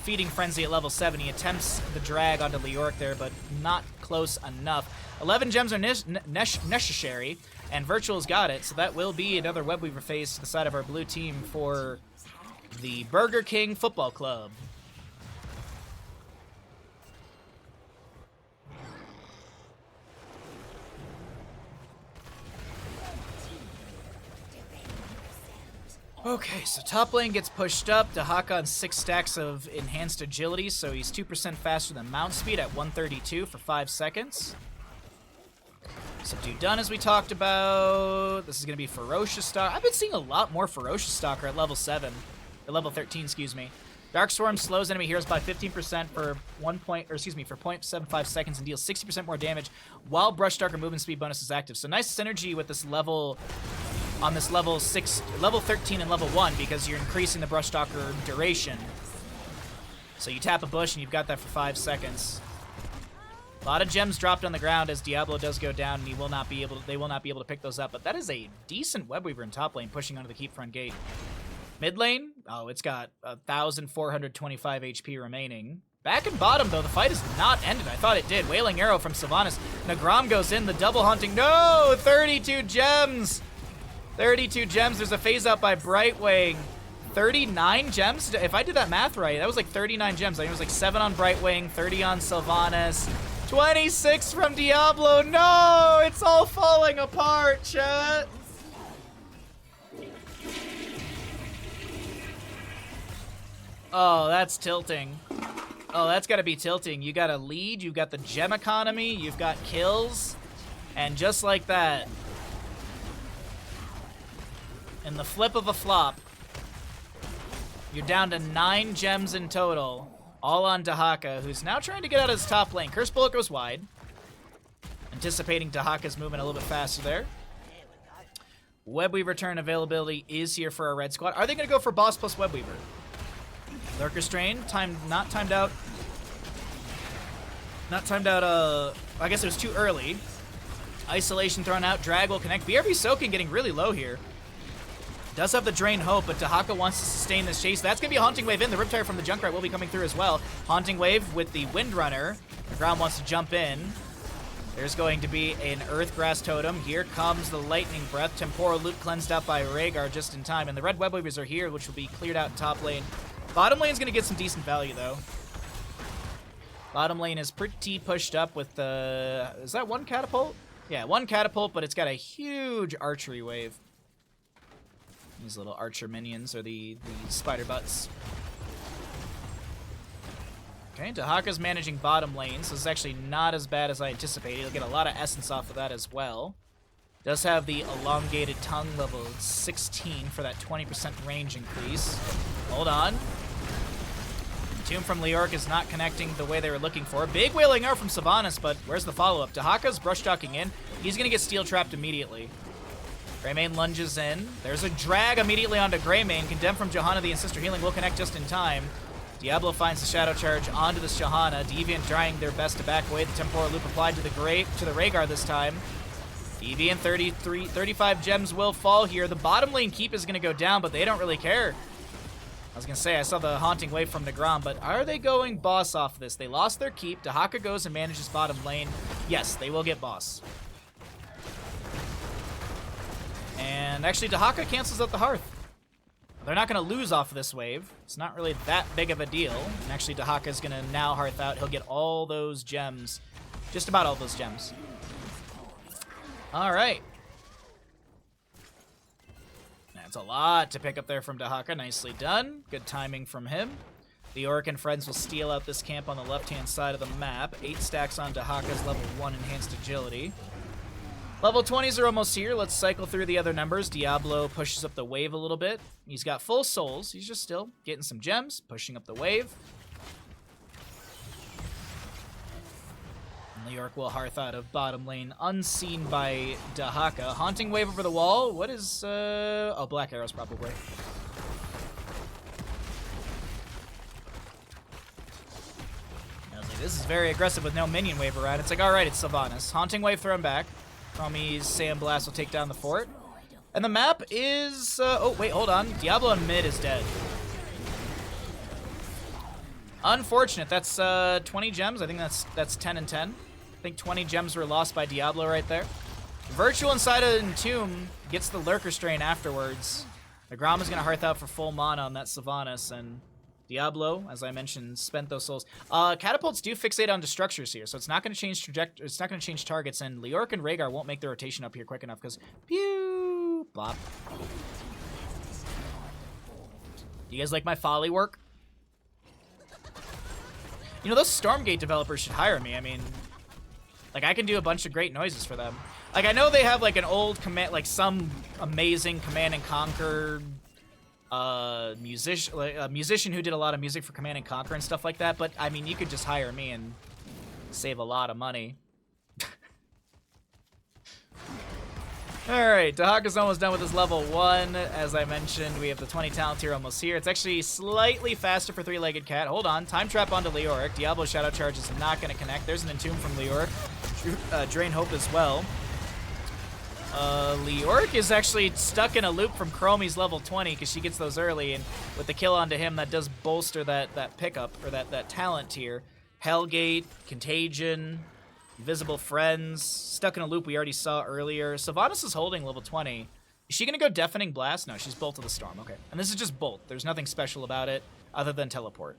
Feeding Frenzy at level 7. He attempts the drag onto Leoric there, but not close enough. 11 gems are necessary, and Virtual's got it, so that will be another Webweaver phase to the side of our blue team for the Burger King Football Club. Okay, so top lane gets pushed up. Dahaka on 6 stacks of enhanced agility, so he's 2% faster than mount speed at 132 for 5 seconds. Subdue done, as we talked about. This is going to be Ferocious Stalker. I've been seeing a lot more Ferocious Stalker at level 7. Or level 13, excuse me. Dark Swarm slows enemy heroes by 15% for 0.75 seconds and deals 60% more damage, while Brush Stalker movement speed bonus is active. So nice synergy with this level. On this level 13 and level 1, because you're increasing the Brush Stalker duration. So you tap a bush and you've got that for 5 seconds. A lot of gems dropped on the ground as Diablo does go down, and they will not be able to pick those up. But that is a decent Webweaver in top lane pushing onto the keep front gate. Mid lane, oh, it's got 1,425 HP remaining. Back and bottom, though, the fight is not ended. I thought it did. Wailing Arrow from Sylvanas. Nagram goes in, the double hunting. No! 32 gems! 32 gems. There's a phase out by Brightwing. 39 gems? If I did that math right, that was like 39 gems. I think it was like 7 on Brightwing, 30 on Sylvanas, 26 from Diablo. No, it's all falling apart, chat. Oh, that's tilting. Oh, that's got to be tilting. You got a lead, you've got the gem economy, you've got kills, and just like that, in the flip of a flop, you're down to 9 gems in total, all on Dahaka, who's now trying to get out of his top lane. Curse Bullet goes wide, anticipating Dahaka's movement a little bit faster there. Webweaver turn availability is here for our red squad. Are they going to go for boss plus Webweaver? Lurker Strain, not timed out. I guess it was too early. Isolation thrown out, drag will connect. BRB Soaking getting really low here. Does have the Drain Hope, but Dahaka wants to sustain this chase. That's going to be a Haunting Wave in. The Riptire from the Junkrat will be coming through as well. Haunting Wave with the Windrunner. The ground wants to jump in. There's going to be an Earthgrass Totem. Here comes the Lightning Breath. Temporal Loop cleansed out by Rhaegar just in time. And the red Web Weavers are here, which will be cleared out in top lane. Bottom lane's going to get some decent value, though. Bottom lane is pretty pushed up with the... Is that one Catapult? Yeah, one Catapult, but it's got a huge Archery Wave. These little Archer minions are the Spider Butts. Okay, Dahaka's managing bottom lane, so this is actually not as bad as I anticipated. He'll get a lot of essence off of that as well. Does have the elongated tongue level 16 for that 20% range increase. Hold on. Tomb from Leoric is not connecting the way they were looking for. Big Wailing Arrow from Sylvanas, but where's the follow-up? Dahaka's brush docking in. He's going to get steel trapped immediately. Greymane lunges in. There's a drag immediately onto Greymane. Condemned from Johanna, the Ancestor Healing will connect just in time. Diablo finds the Shadow Charge onto the Shahana. Deviant trying their best to back away. The Temporal Loop applied to the Rhaegar this time. Deviant 35 gems will fall here. The bottom lane keep is going to go down, but they don't really care. I was going to say, I saw the Haunting Wave from Negron, but are they going boss off this? They lost their keep. Dahaka goes and manages bottom lane. Yes, they will get boss. And actually, Dahaka cancels out the Hearth. They're not going to lose off this wave. It's not really that big of a deal. And actually, Dahaka is going to now Hearth out. He'll get all those gems. Just about all those gems. All right. That's a lot to pick up there from Dahaka. Nicely done. Good timing from him. The Orc and friends will steal out this camp on the left-hand side of the map. 8 stacks on Dahaka's level 1 enhanced agility. Level 20s are almost here. Let's cycle through the other numbers. Diablo pushes up the wave a little bit. He's got full souls. He's just still getting some gems, pushing up the wave. And Leoric will Hearth out of bottom lane, unseen by Dahaka. Haunting Wave over the wall. What is, oh, Black Arrows probably. I was like, this is very aggressive with no minion wave around. It's like, all right, it's Sylvanas. Haunting Wave thrown back. Tommy's Sandblast will take down the fort. And the map is... oh, wait, hold on. Diablo in mid is dead. Unfortunate. That's 20 gems. I think that's 10 and 10. I think 20 gems were lost by Diablo right there. Virtual inside of Entomb gets the Lurker Strain afterwards. The Grom is going to Hearth out for full mana on that Sylvanas, and Diablo, as I mentioned, spent those souls. Catapults do fixate onto structures here, so it's not going to change trajectory. It's not going to change targets, and Leoric and Rhaegar won't make the rotation up here quick enough because pew bop. You guys like my folly work? You know, those Stormgate developers should hire me. I mean, like, I can do a bunch of great noises for them. Like, I know they have like an old command, like some amazing Command and Conquer musician who did a lot of music for Command and Conquer and stuff like that, but I mean, you could just hire me and save a lot of money. Alright, Dahaka's almost done with his level 1. As I mentioned, we have the 20 talent tier almost here. It's actually slightly faster for Three-Legged Cat. Hold on, Time Trap onto Leoric. Diablo Shadow Charge is not going to connect. There's an Entomb from Leoric. Drain Hope as well. Leoric is actually stuck in a loop from Chromie's level 20 because she gets those early, and with the kill onto him, that does bolster that pickup, or that talent tier. Hellgate, Contagion, Invisible Friends, stuck in a loop we already saw earlier. Sylvanas is holding level 20. Is she going to go Deafening Blast? No, she's Bolt of the Storm. Okay. And this is just Bolt. There's nothing special about it other than Teleport.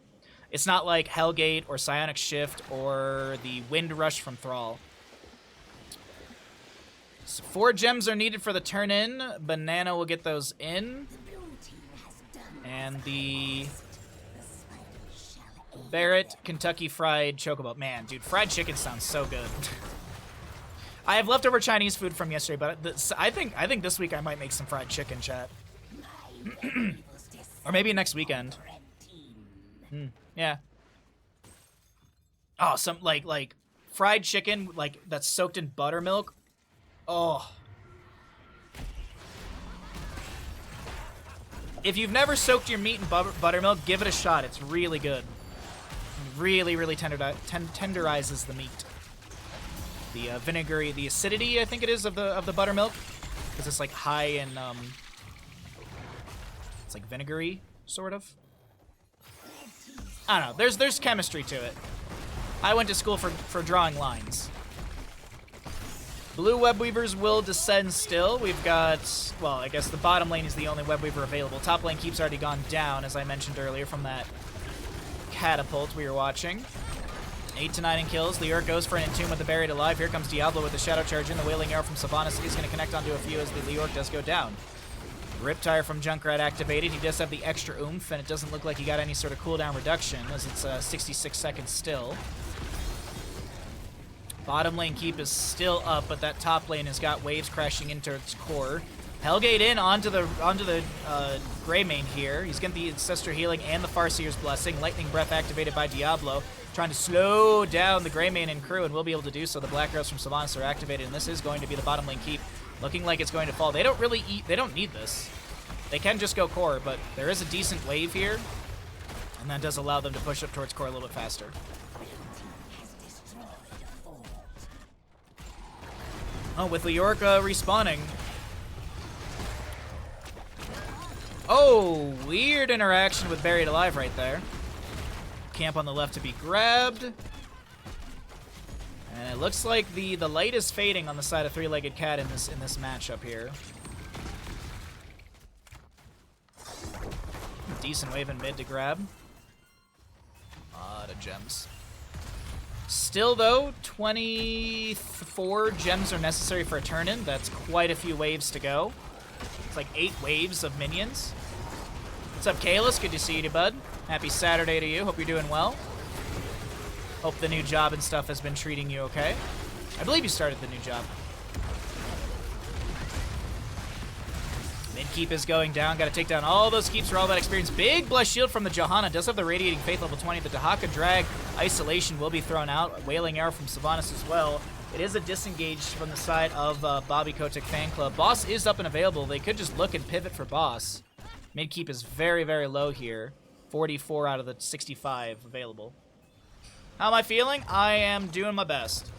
It's not like Hellgate or Psionic Shift or the Wind Rush from Thrall. So 4 gems are needed for the turn-in. Banana will get those in. And the Barrett Kentucky Fried Chocobo. Man, dude, fried chicken sounds so good. I have leftover Chinese food from yesterday, but I think this week I might make some fried chicken, chat. Or maybe next weekend. Yeah. Oh, some like fried chicken that's soaked in buttermilk. Oh. If you've never soaked your meat in buttermilk, give it a shot. It's really good. Really, really tenderizes the meat. The vinegary, the acidity, I think it is, of the buttermilk, because it's like high in it's like vinegary, sort of. I don't know. There's chemistry to it. I went to school for drawing lines. Blue Webweavers will descend still. We've got, well, I guess the bottom lane is the only Webweaver available. Top lane keeps already gone down, as I mentioned earlier, from that catapult we were watching. 8 to 9 in kills. Leoric goes for an Entomb with the Buried Alive. Here comes Diablo with the Shadow Charge in. The Wailing Arrow from Sylvanas is going to connect onto a few as the Leoric does go down. Riptire from Junkrat activated. He does have the extra oomph, and it doesn't look like he got any sort of cooldown reduction, as it's 66 seconds still. Bottom lane keep is still up, but that top lane has got waves crashing into its core. Hellgate in onto the Greymane here. He's getting the Ancestor Healing and the Farseer's Blessing. Lightning Breath activated by Diablo, trying to slow down the Greymane and crew, and will be able to do so. The Black Arrows from Sylvanas are activated, and this is going to be the bottom lane keep. Looking like it's going to fall. They don't really they don't need this. They can just go core, but there is a decent wave here, and that does allow them to push up towards core a little bit faster. Oh, with Leoric respawning. Oh, weird interaction with Buried Alive right there. Camp on the left to be grabbed. And it looks like the light is fading on the side of Three-Legged Cat in this matchup here. Decent wave in mid to grab. Lot of gems. Still, though, 24 gems are necessary for a turn-in. That's quite a few waves to go. It's like 8 waves of minions. What's up, Kalis? Good to see you, bud. Happy Saturday to you. Hope you're doing well. Hope the new job and stuff has been treating you okay. I believe you started the new job. Mid keep is going down. Got to take down all those keeps for all that experience. Big Blessed Shield from the Johanna. Does have the Radiating Faith level 20. The Dahaka Drag Isolation will be thrown out. Wailing Arrow from Sylvanas as well. It is a disengage from the side of Bobby Kotick Fan Club. Boss is up and available. They could just look and pivot for Boss. Mid keep is very, very low here. 44 out of the 65 available. How am I feeling? I am doing my best.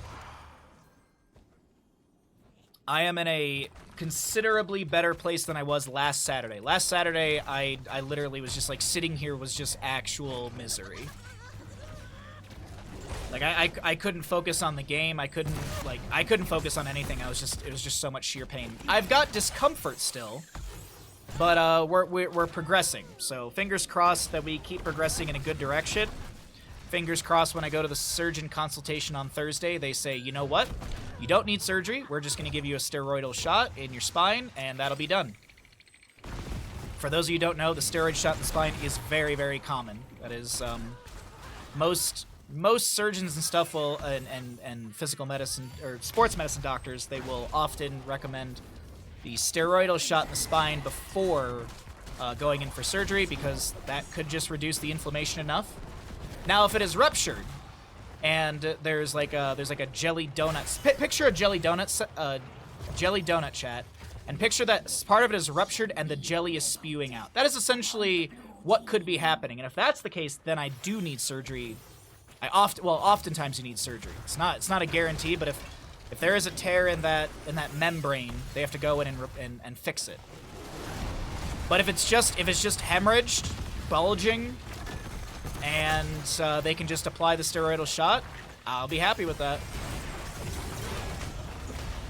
I am in a considerably better place than I was last Saturday. Last Saturday, I literally was just like sitting here was just actual misery. Like I couldn't focus on the game. I couldn't focus on anything. It was just so much sheer pain. I've got discomfort still, but we're progressing. So fingers crossed that we keep progressing in a good direction. Fingers crossed when I go to the surgeon consultation on Thursday, they say, you know what? You don't need surgery. We're just going to give you a steroidal shot in your spine, and that'll be done. For those of you who don't know, the steroid shot in the spine is very, very common. That is, most surgeons and stuff will, and physical medicine, or sports medicine doctors, they will often recommend the steroidal shot in the spine before going in for surgery, because that could just reduce the inflammation enough. Now, if it is ruptured, and there's like a jelly donut, picture a jelly donut chat, and picture that part of it is ruptured and the jelly is spewing out. That is essentially what could be happening, and if that's the case, then I do need surgery. Oftentimes you need surgery. It's not a guarantee, but if there is a tear in that membrane, they have to go in and fix it. But if it's just hemorrhaged, bulging, and they can just apply the steroidal shot, I'll be happy with that.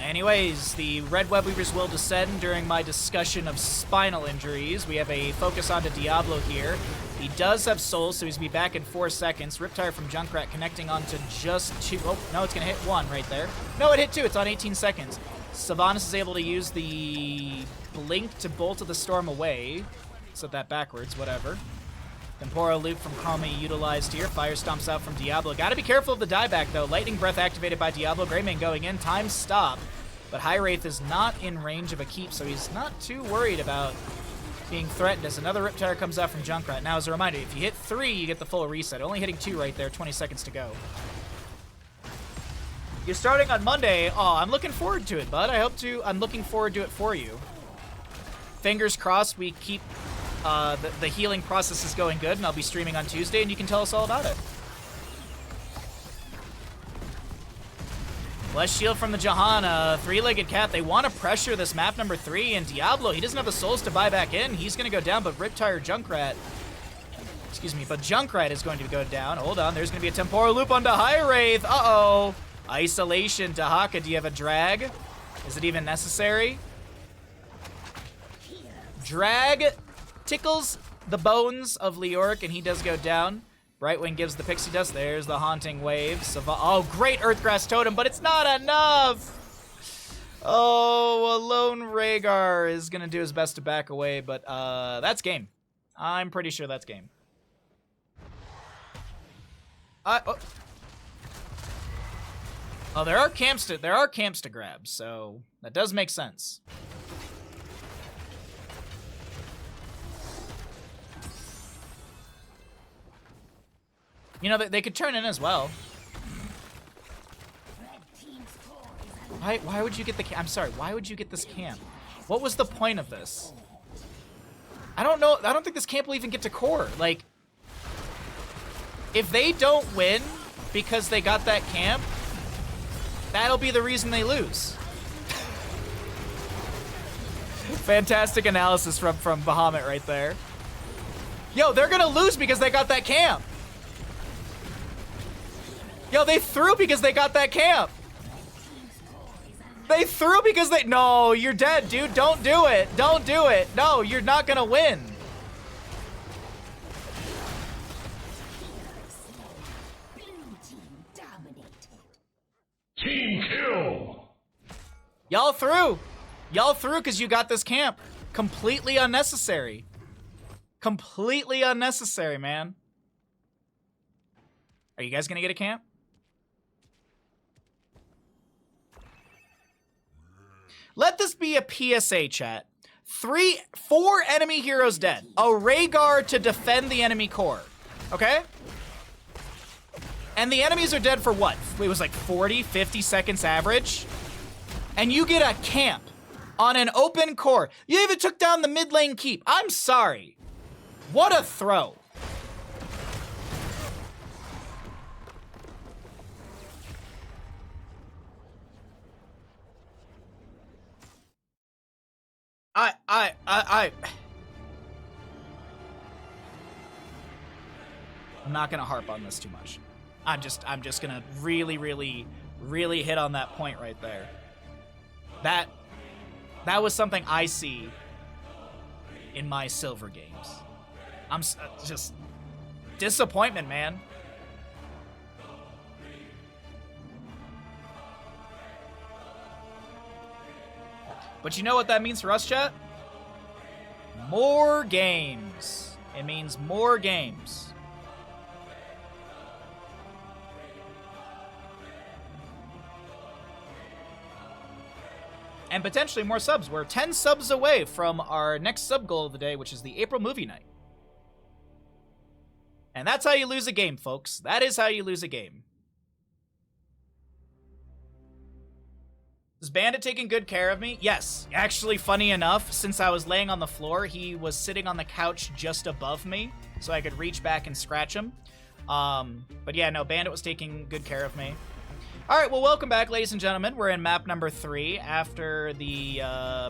Anyways, the Red Web Weavers will descend during my discussion of spinal injuries. We have a focus onto Diablo here. He does have souls, so he's going to be back in 4 seconds. Riptire from Junkrat connecting onto just 2. Oh, no, it's going to hit 1 right there. No, it hit 2. It's on 18 seconds. Sylvanas is able to use the Blink to Bolt of the Storm away. Set that backwards, whatever. Temporal Loop from Chromie utilized here. Fire Stomps out from Diablo. Gotta be careful of the dieback, though. Lightning Breath activated by Diablo. Greymane going in. Time stop. But High Wraith is not in range of a keep, so he's not too worried about being threatened as another Riptire comes out from Junkrat. Now, as a reminder, if you hit 3, you get the full reset. Only hitting 2 right there. 20 seconds to go. You're starting on Monday. Oh, I'm looking forward to it, bud. I'm looking forward to it for you. Fingers crossed we keep the healing process is going good, and I'll be streaming on Tuesday, and you can tell us all about it. Less shield from the Jahan, three-legged cat. They want to pressure this map number 3, and Diablo, he doesn't have the souls to buy back in. He's going to go down, but Riptire Junkrat, but Junkrat is going to go down. Hold on, there's going to be a Temporal Loop onto High Wraith. Uh-oh. Isolation to Haka. Do you have a drag? Is it even necessary? Drag tickles the bones of Leoric, and he does go down. Brightwing gives the Pixie Dust. There's the Haunting Wave. Oh, great Earthgrass Totem, but it's not enough! Oh, a lone Rhaegar is going to do his best to back away, but that's game. I'm pretty sure that's game. Oh, there are camps to grab, so that does make sense. You know, they could turn in as well. Why would you get the camp? I'm sorry, why would you get this camp? What was the point of this? I don't know. I don't think this camp will even get to core. Like, if they don't win because they got that camp, that'll be the reason they lose. Fantastic analysis from Bahamut right there. Yo, they're gonna lose because they got that camp. Yo, they threw because they got that camp. They threw because they... No, you're dead, dude. Don't do it. Don't do it. No, you're not gonna win. Team kill! Y'all threw. Y'all threw because you got this camp. Completely unnecessary. Completely unnecessary, man. Are you guys gonna get a camp? Let this be a PSA, chat. 4 enemy heroes dead. A Rhaegar to defend the enemy core. Okay? And the enemies are dead for what? It was like 40, 50 seconds average? And you get a camp on an open core. You even took down the mid lane keep. I'm sorry. What a throw. I'm not gonna harp on this too much. I'm just gonna really hit on that point right there. That was something I see in my silver games. I'm just disappointment, man. But you know what that means for us, chat? More games. It means more games. And potentially more subs. We're 10 subs away from our next sub goal of the day, which is the April movie night. And that's how you lose a game, folks. That is how you lose a game. Is Bandit taking good care of me? Yes. Actually, funny enough, since I was laying on the floor, he was sitting on the couch just above me, so I could reach back and scratch him. But yeah, no, Bandit was taking good care of me. All right, well, welcome back, ladies and gentlemen. We're in map number 3. After the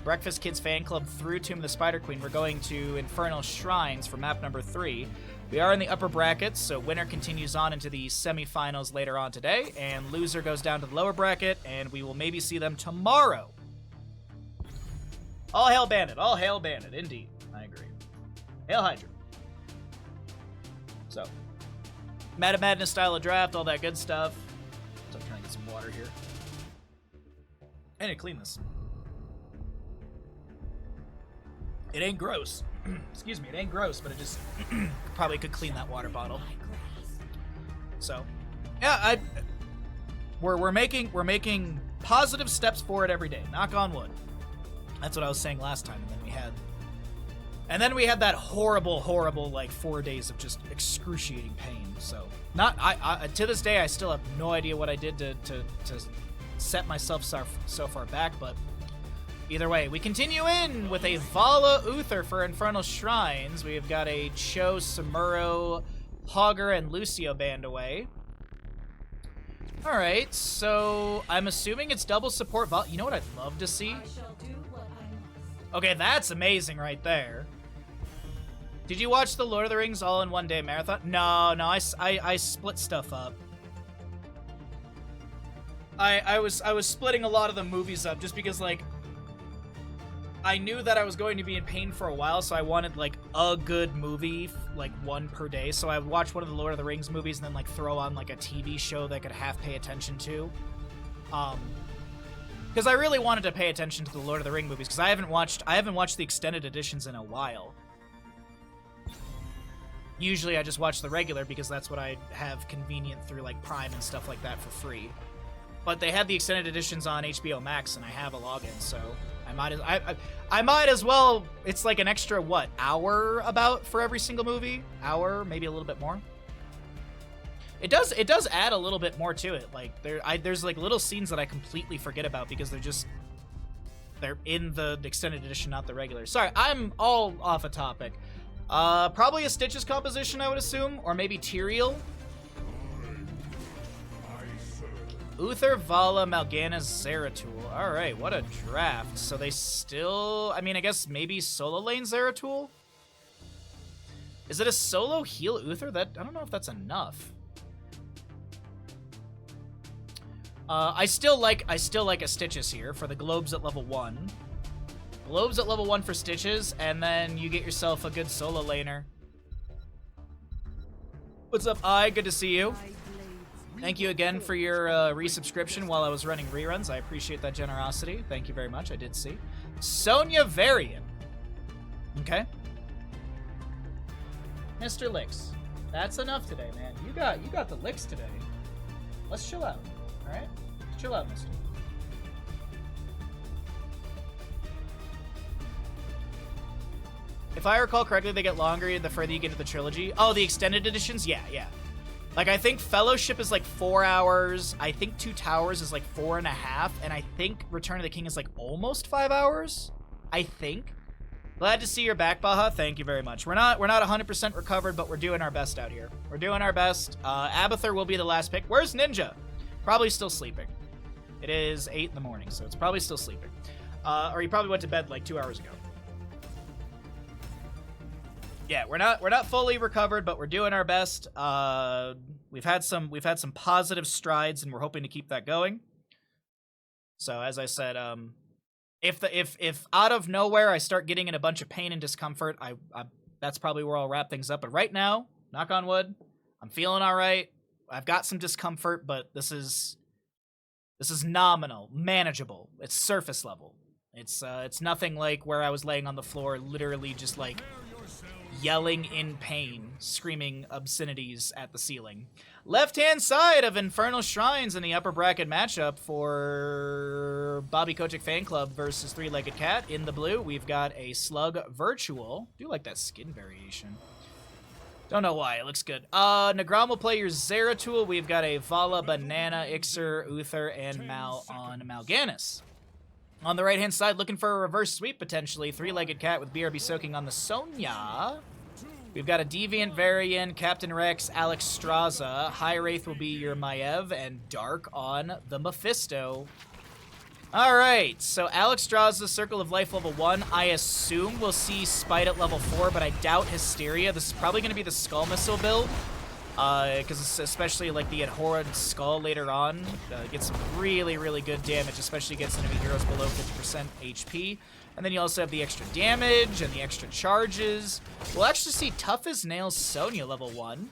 Breakfast Kids fan club threw Tomb of the Spider Queen, we're going to Infernal Shrines for map number 3. We are in the upper brackets, so winner continues on into the semifinals later on today, and loser goes down to the lower bracket, and we will maybe see them tomorrow. All hail Bandit. All hail Bandit. Indeed. I agree. Hail Hydra. So, Madness style of draft, all that good stuff. So I'm trying to get some water here. I need to clean this. It ain't gross. Excuse me, it ain't gross, but it just probably could clean that water bottle. So, yeah, we're making positive steps forward every day. Knock on wood. That's what I was saying last time, and then we had that horrible like 4 days of just excruciating pain. So, I to this day I still have no idea what I did to set myself so far back, but either way, we continue in with a Vala Uther for Infernal Shrines. We've got a Cho, Samuro, Hogger, and Lucio band away. Alright, so I'm assuming it's double support Vala. You know what I'd love to see? Okay, that's amazing right there. Did you watch the Lord of the Rings all in one day marathon? No, I split stuff up. I was splitting a lot of the movies up just because, like, I knew that I was going to be in pain for a while, so I wanted, like, a good movie, like, one per day. So I would watch one of the Lord of the Rings movies and then, like, throw on, like, a TV show that I could half pay attention to. Because I really wanted to pay attention to the Lord of the Rings movies, because I haven't watched the extended editions in a while. Usually I just watch the regular because that's what I have convenient through, like, Prime and stuff like that for free. But they had the extended editions on HBO Max, and I have a login, so I might as well. It's like an extra hour about for every single movie, hour, maybe a little bit more. It does add a little bit more to it. Like there's like little scenes that I completely forget about because they're in the extended edition, not the regular. Sorry, I'm all off a topic. Probably a Stitches composition, I would assume, or maybe Tyrael. Uther, Vala, Mal'Ganis, Zeratul. Alright, what a draft. So they still... I mean, I guess maybe solo lane Zeratul? Is it a solo heal Uther? I don't know if that's enough. I still like a Stitches here for the Globes at level 1. Globes at level 1 for Stitches, and then you get yourself a good solo laner. What's up, I? Good to see you. Thank you again for your resubscription while I was running reruns. I appreciate that generosity. Thank you very much. I did see. Sonya Varian. Okay. Mr. Licks. That's enough today, man. You got the licks today. Let's chill out. All right? Chill out, mister. If I recall correctly, they get longer the further you get into the trilogy. Oh, the extended editions? Yeah. Like, I think Fellowship is like 4 hours. I think Two Towers is like 4.5. And I think Return of the King is like almost 5 hours. I think. Glad to see you're back, Baha. Thank you very much. We're not 100% recovered, but we're doing our best out here. We're doing our best. Abathur will be the last pick. Where's Ninja? Probably still sleeping. It is 8 in the morning, so it's probably still sleeping. Or he probably went to bed like 2 hours ago. Yeah, we're not fully recovered, but we're doing our best. We've had some positive strides, and we're hoping to keep that going. So as I said, if out of nowhere I start getting in a bunch of pain and discomfort, that's probably where I'll wrap things up. But right now, knock on wood, I'm feeling all right. I've got some discomfort, but this is nominal, manageable. It's surface level. It's nothing like where I was laying on the floor, literally just like yelling in pain, screaming obscenities at the ceiling. Left-hand side of Infernal Shrines in the upper bracket matchup for Bobby Kotick Fan Club versus Three-Legged Cat. In the blue, we've got a Slug Virtual. Do like that skin variation. Don't know why, it looks good. Nagram will play your Zeratul. We've got a Vala, Banana, Ixer, Uther, and Mal on Mal'Ganis. On the right-hand side, looking for a reverse sweep, potentially. Three-Legged Cat with BRB soaking on the Sonya. We've got a Deviant Varian, Captain Rex, Alex Straza. High Wraith will be your Maiev, and Dark on the Mephisto. Alright, so Alexstrasza, Circle of Life level 1. I assume we'll see Spite at level 4, but I doubt Hysteria. This is probably going to be the Skull Missile build. Because especially like the Abhorrent Skull later on gets some really, really good damage, especially against enemy heroes below 50% HP. And then you also have the extra damage and the extra charges. We'll actually see Tough as Nails Sonya level 1.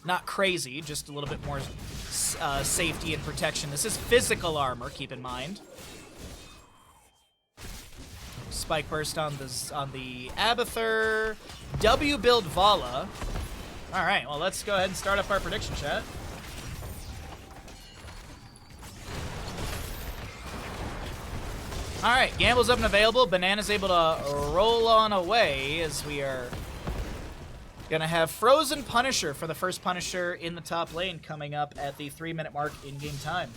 Not crazy, just a little bit more safety and protection. This is physical armor, keep in mind. Spike Burst on the Abathur. W build Vala. Alright, well, let's go ahead and start up our prediction chat. Alright, Gamble's up and available. Banana's able to roll on away as we are gonna have Frozen Punisher for the first Punisher in the top lane coming up at the 3-minute mark in game time.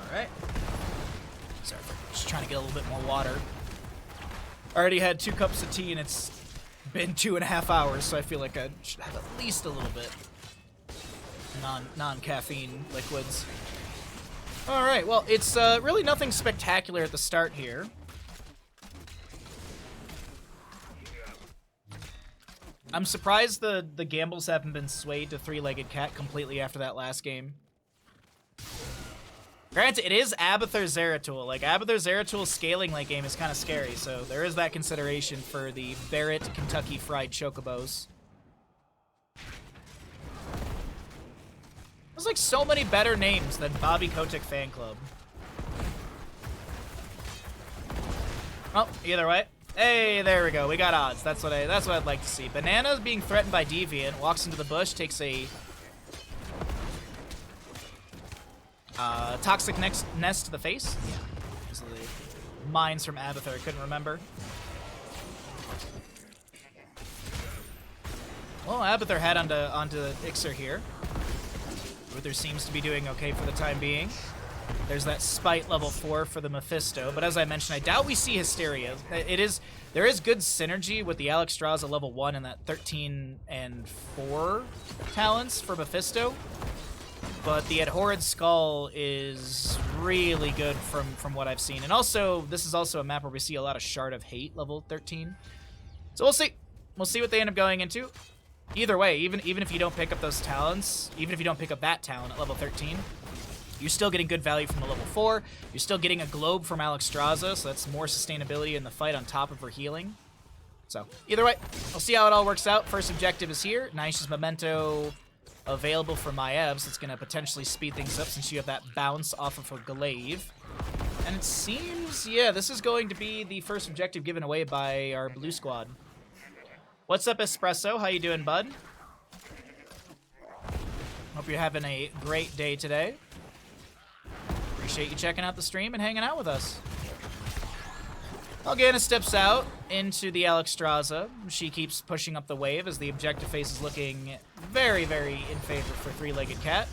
Alright. Sorry, just trying to get a little bit more water. Already had 2 cups of tea and it's been 2.5 hours, so I feel like I should have at least a little bit non-caffeine liquids. Alright, well, it's really nothing spectacular at the start here. I'm surprised the gambles haven't been swayed to 3-legged cat completely after that last game. Granted, it is Abathur Zeratul. Like, Abathur Zeratul's scaling late game is kind of scary, so there is that consideration for the Barrett Kentucky Fried Chocobos. There's like so many better names than Bobby Kotick Fan Club. Oh, either way. Hey, there we go. We got odds. That's what I'd like to see. Banana being threatened by Deviant, walks into the bush, takes a Toxic Nest to the face. Yeah. Those are the mines from Abathur. I couldn't remember. Well, Abathur had onto Ixer here. Uther seems to be doing okay for the time being. There's that Spite level 4 for the Mephisto, but as I mentioned, I doubt we see Hysteria. There is good synergy with the Alexstrasza level 1 and that 13 and 4 talents for Mephisto, but the Abhorrent Skull is really good from what I've seen. And also, this is also a map where we see a lot of Shard of Hate level 13. So we'll see. We'll see what they end up going into. Either way, even if you don't pick up those talents, even if you don't pick up that talent at level 13, you're still getting good value from the level 4. You're still getting a globe from Alexstrasza, so that's more sustainability in the fight on top of her healing. So, either way, we'll see how it all works out. First objective is here. Naisha's Memento available for Maiev, so it's going to potentially speed things up since you have that bounce off of a glaive. And it seems, yeah, this is going to be the first objective given away by our blue squad. What's up, Espresso? How you doing, bud? Hope you're having a great day today. Appreciate you checking out the stream and hanging out with us. Malgana steps out into the Alexstrasza. She keeps pushing up the wave as the objective phase is looking very, very in favor for 3-legged cat.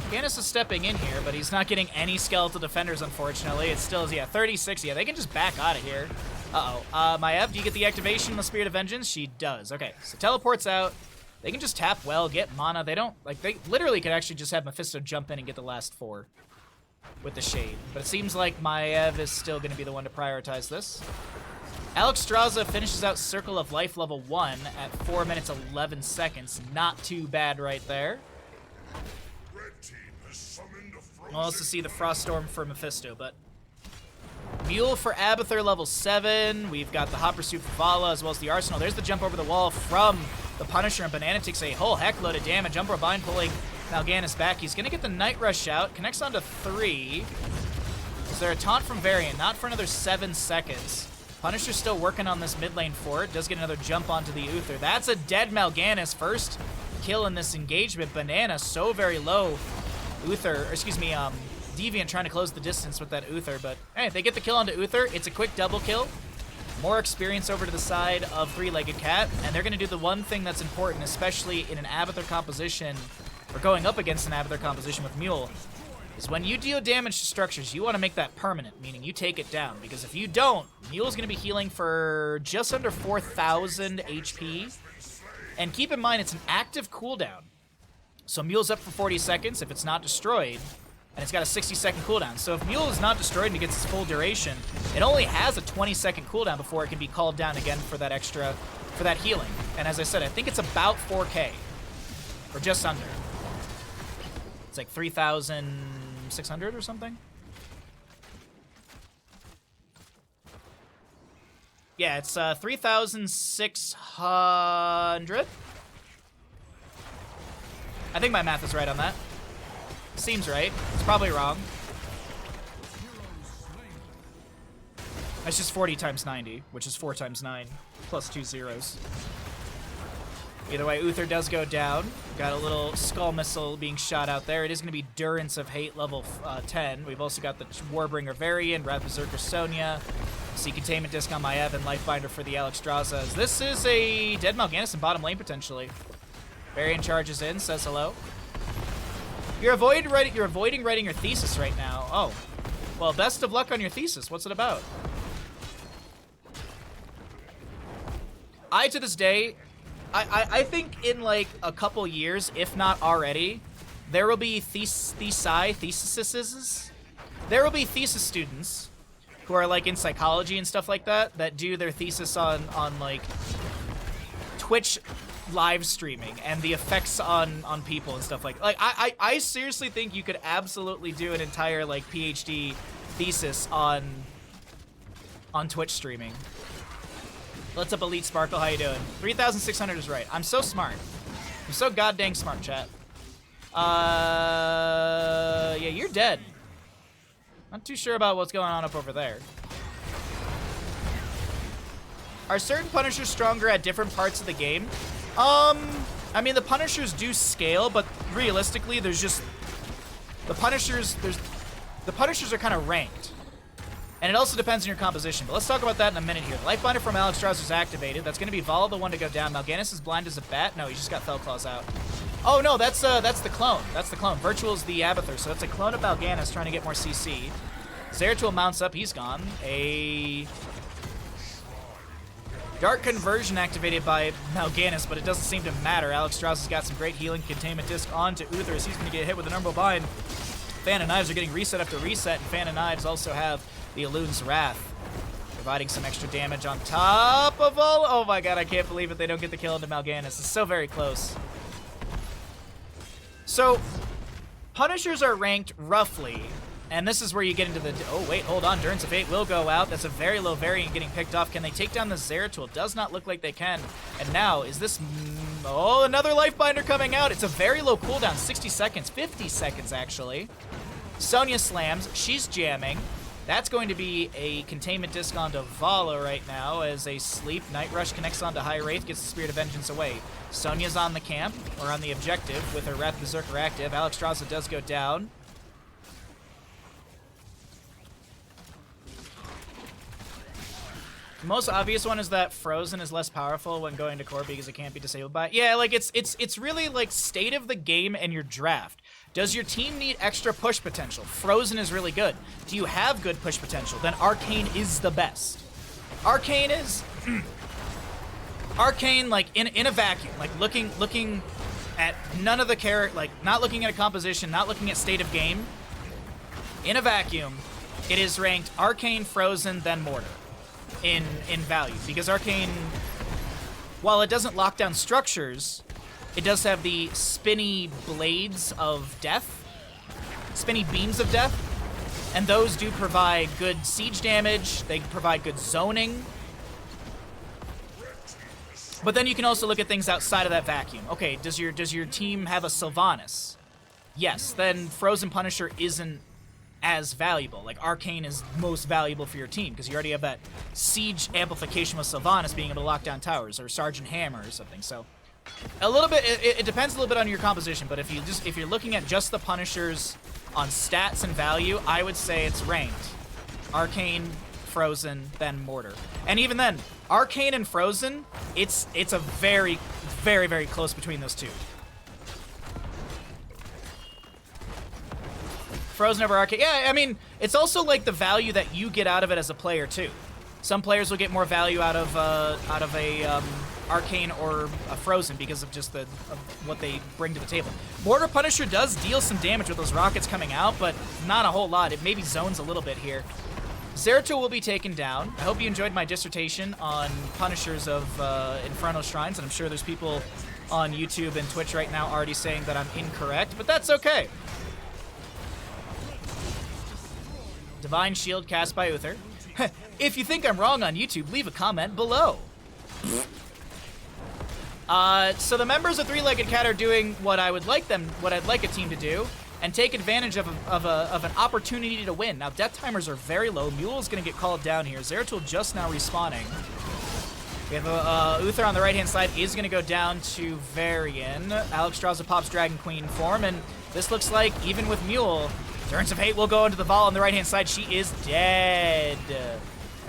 Ganis is stepping in here, but he's not getting any skeletal defenders, unfortunately. It still is, yeah, 36. Yeah, they can just back out of here. Uh-oh. Maiev, do you get the activation on the Spirit of Vengeance? She does. Okay, so teleports out. They can just tap well, get mana. They don't, like, they literally could actually just have Mephisto jump in and get the last 4 with the Shade. But it seems like Maiev is still going to be the one to prioritize this. Alexstrasza finishes out Circle of Life level 1 at 4 minutes 11 seconds. Not too bad right there. We'll also see the Froststorm for Mephisto, but Mule for Abathur level 7. We've got the Hot Pursuit for Vala as well as the Arsenal. There's the jump over the wall from the Punisher, and Banana takes a whole heck load of damage. Umbra Bind pulling Mal'Ganis back. He's going to get the Night Rush out. Connects onto 3. Is there a taunt from Varian? Not for another 7 seconds. Punisher's still working on this mid lane fort. Does get another jump onto the Uther. That's a dead Mal'Ganis. First kill in this engagement. Banana so very low. Uther, or excuse me, Deviant trying to close the distance with that Uther, but hey, they get the kill onto Uther. It's a quick double kill. More experience over to the side of 3-legged cat, and they're going to do the one thing that's important, especially in an Abathur composition, or going up against an Abathur composition with Mule. is when you deal damage to structures, you want to make that permanent, meaning you take it down. Because if you don't, Mule's going to be healing for just under 4,000 HP. And keep in mind, it's an active cooldown. So Mule's up for 40 seconds if it's not destroyed, and it's got a 60-second cooldown. So if Mule is not destroyed and it gets its full duration, it only has a 20-second cooldown before it can be called down again for that extra, for that healing. And as I said, I think it's about 4K, or just under. It's like 3,600 or something. Yeah, it's 3,600. I think my math is right on that. Seems right. It's probably wrong. That's just 40 times 90, which is 4 times 9, plus 2 zeros. Either way, Uther does go down. Got a little skull missile being shot out there. It is going to be Durance of Hate level 10. We've also got the Warbringer Varian, Wrath Berserker Sonya, Sea Containment Disc on my Evan, Lifebinder for the Alexstrasza. This is a dead Mal'Ganis in bottom lane, potentially. Varian charges in, says hello. You're avoiding writing your thesis right now. Oh. Well, best of luck on your thesis. What's it about? To this day, I think in like a couple years, if not already, there will be theses. There will be thesis students who are like in psychology and stuff like that do their thesis on like Twitch live streaming and the effects on people and stuff like I seriously think you could absolutely do an entire like PhD thesis on Twitch streaming. What's up, Elite Sparkle? How you doing? 3,600 is right. I'm so smart. I'm so goddamn smart, chat. Yeah, you're dead. Not too sure about what's going on up over there. Are certain Punishers stronger at different parts of the game? I mean, the Punishers do scale, but realistically, there's just... The Punishers are kind of ranked. And it also depends on your composition. But let's talk about that in a minute here. The Lifebinder from Alexstrasza is activated. That's going to be Vala, the one to go down. Mal'Ganis is blind as a bat. No, he just got Fellclaws out. Oh, no, that's the clone. That's the clone. Virtual's the Abathur, so that's a clone of Mal'Ganis trying to get more CC. Zeratul mounts up. He's gone. A Dark Conversion activated by Mal'Ganis, but it doesn't seem to matter. Alexstrasza's got some great healing. Containment Disc onto Uther as he's going to get hit with an Umbo Bind. Fan of Knives are getting reset after reset, and Fan of Knives also have the Elun's Wrath, providing some extra damage on top of all. Oh my god, I can't believe it. They don't get the kill into Mal'Ganis. It's so very close. So, Punishers are ranked roughly, and this is where you get into the... Oh, wait, hold on. Durance of Fate will go out. That's a very low variant getting picked off. Can they take down the Zeratul? Does not look like they can. And now, is this... Oh, another Lifebinder coming out. It's a very low cooldown. 60 seconds. 50 seconds, actually. Sonya slams. She's jamming. That's going to be a Containment Disc onto Vala right now as a sleep. Night Rush connects onto High Wraith, gets the Spirit of Vengeance away. Sonya's on the camp, or on the objective, with her Wrath Berserker active. Alexstrasza does go down. The most obvious one is that Frozen is less powerful when going to core because it can't be disabled by... Yeah, like, it's really, like, state of the game and your draft. Does your team need extra push potential? Frozen is really good. Do you have good push potential? Then Arcane is the best. Arcane is... Arcane, like, in a vacuum. Like, looking at none of the character... Like, not looking at a composition, not looking at state of game. In a vacuum, it is ranked Arcane, Frozen, then Mortar. In value. Because Arcane, while it doesn't lock down structures... It does have the spinny blades of death, spinny beams of death, and those do provide good siege damage, they provide good zoning. But then you can also look at things outside of that vacuum. Okay, does your team have a Sylvanas? Yes, then Frozen Punisher isn't as valuable. Like, Arcane is most valuable for your team, because you already have that siege amplification with Sylvanas being able to lock down towers, or Sergeant Hammer or something, so... A little bit, it depends a little bit on your composition, but if you're looking at just the Punishers on stats and value, I would say it's ranked Arcane, Frozen, then Mortar. And even then, Arcane and Frozen, it's a very, very, very close between those two. Frozen over Arcane. Yeah, I mean, it's also like the value that you get out of it as a player too. Some players will get more value out of a Arcane or a Frozen because of just of what they bring to the table. Mortar Punisher does deal some damage with those rockets coming out, but not a whole lot. It maybe zones a little bit here. Zeratul will be taken down. I hope you enjoyed my dissertation on Punishers of Infernal Shrines, and I'm sure there's people on YouTube and Twitch right now already saying that I'm incorrect, but that's okay. Divine Shield cast by Uther. If you think I'm wrong on YouTube, leave a comment below. So the members of Three-Legged Cat are doing what I'd like a team to do, and take advantage of an opportunity to win. Now, death timers are very low. Mule's going to get called down here. Zeratul just now respawning. We have Uther on the right-hand side is going to go down to Varian. Alex draws a Pop's Dragon Queen form, and this looks like, even with Mule, Endurance of Hate will go into the Vol on the right-hand side. She is dead.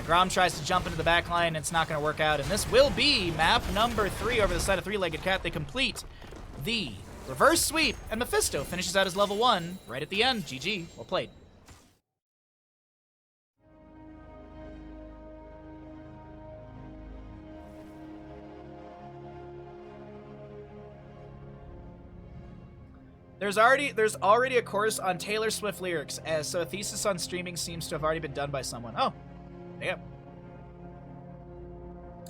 Grom tries to jump into the back line. It's not going to work out, and this will be map number 3 over the side of Three-Legged Cat. They complete the reverse sweep, and Mephisto finishes out his level 1 right at the end. GG. Well played. There's already a course on Taylor Swift lyrics, so a thesis on streaming seems to have already been done by someone. Oh, damn.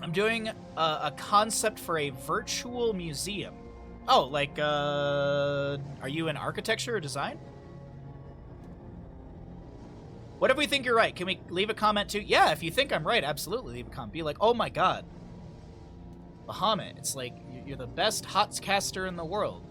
I'm doing a concept for a virtual museum. Oh, like, are you in architecture or design? What if we think you're right? Can we leave a comment too? Yeah, if you think I'm right, absolutely leave a comment. Be like, oh my god, Bahamut, it's like, you're the best HOTS caster in the world.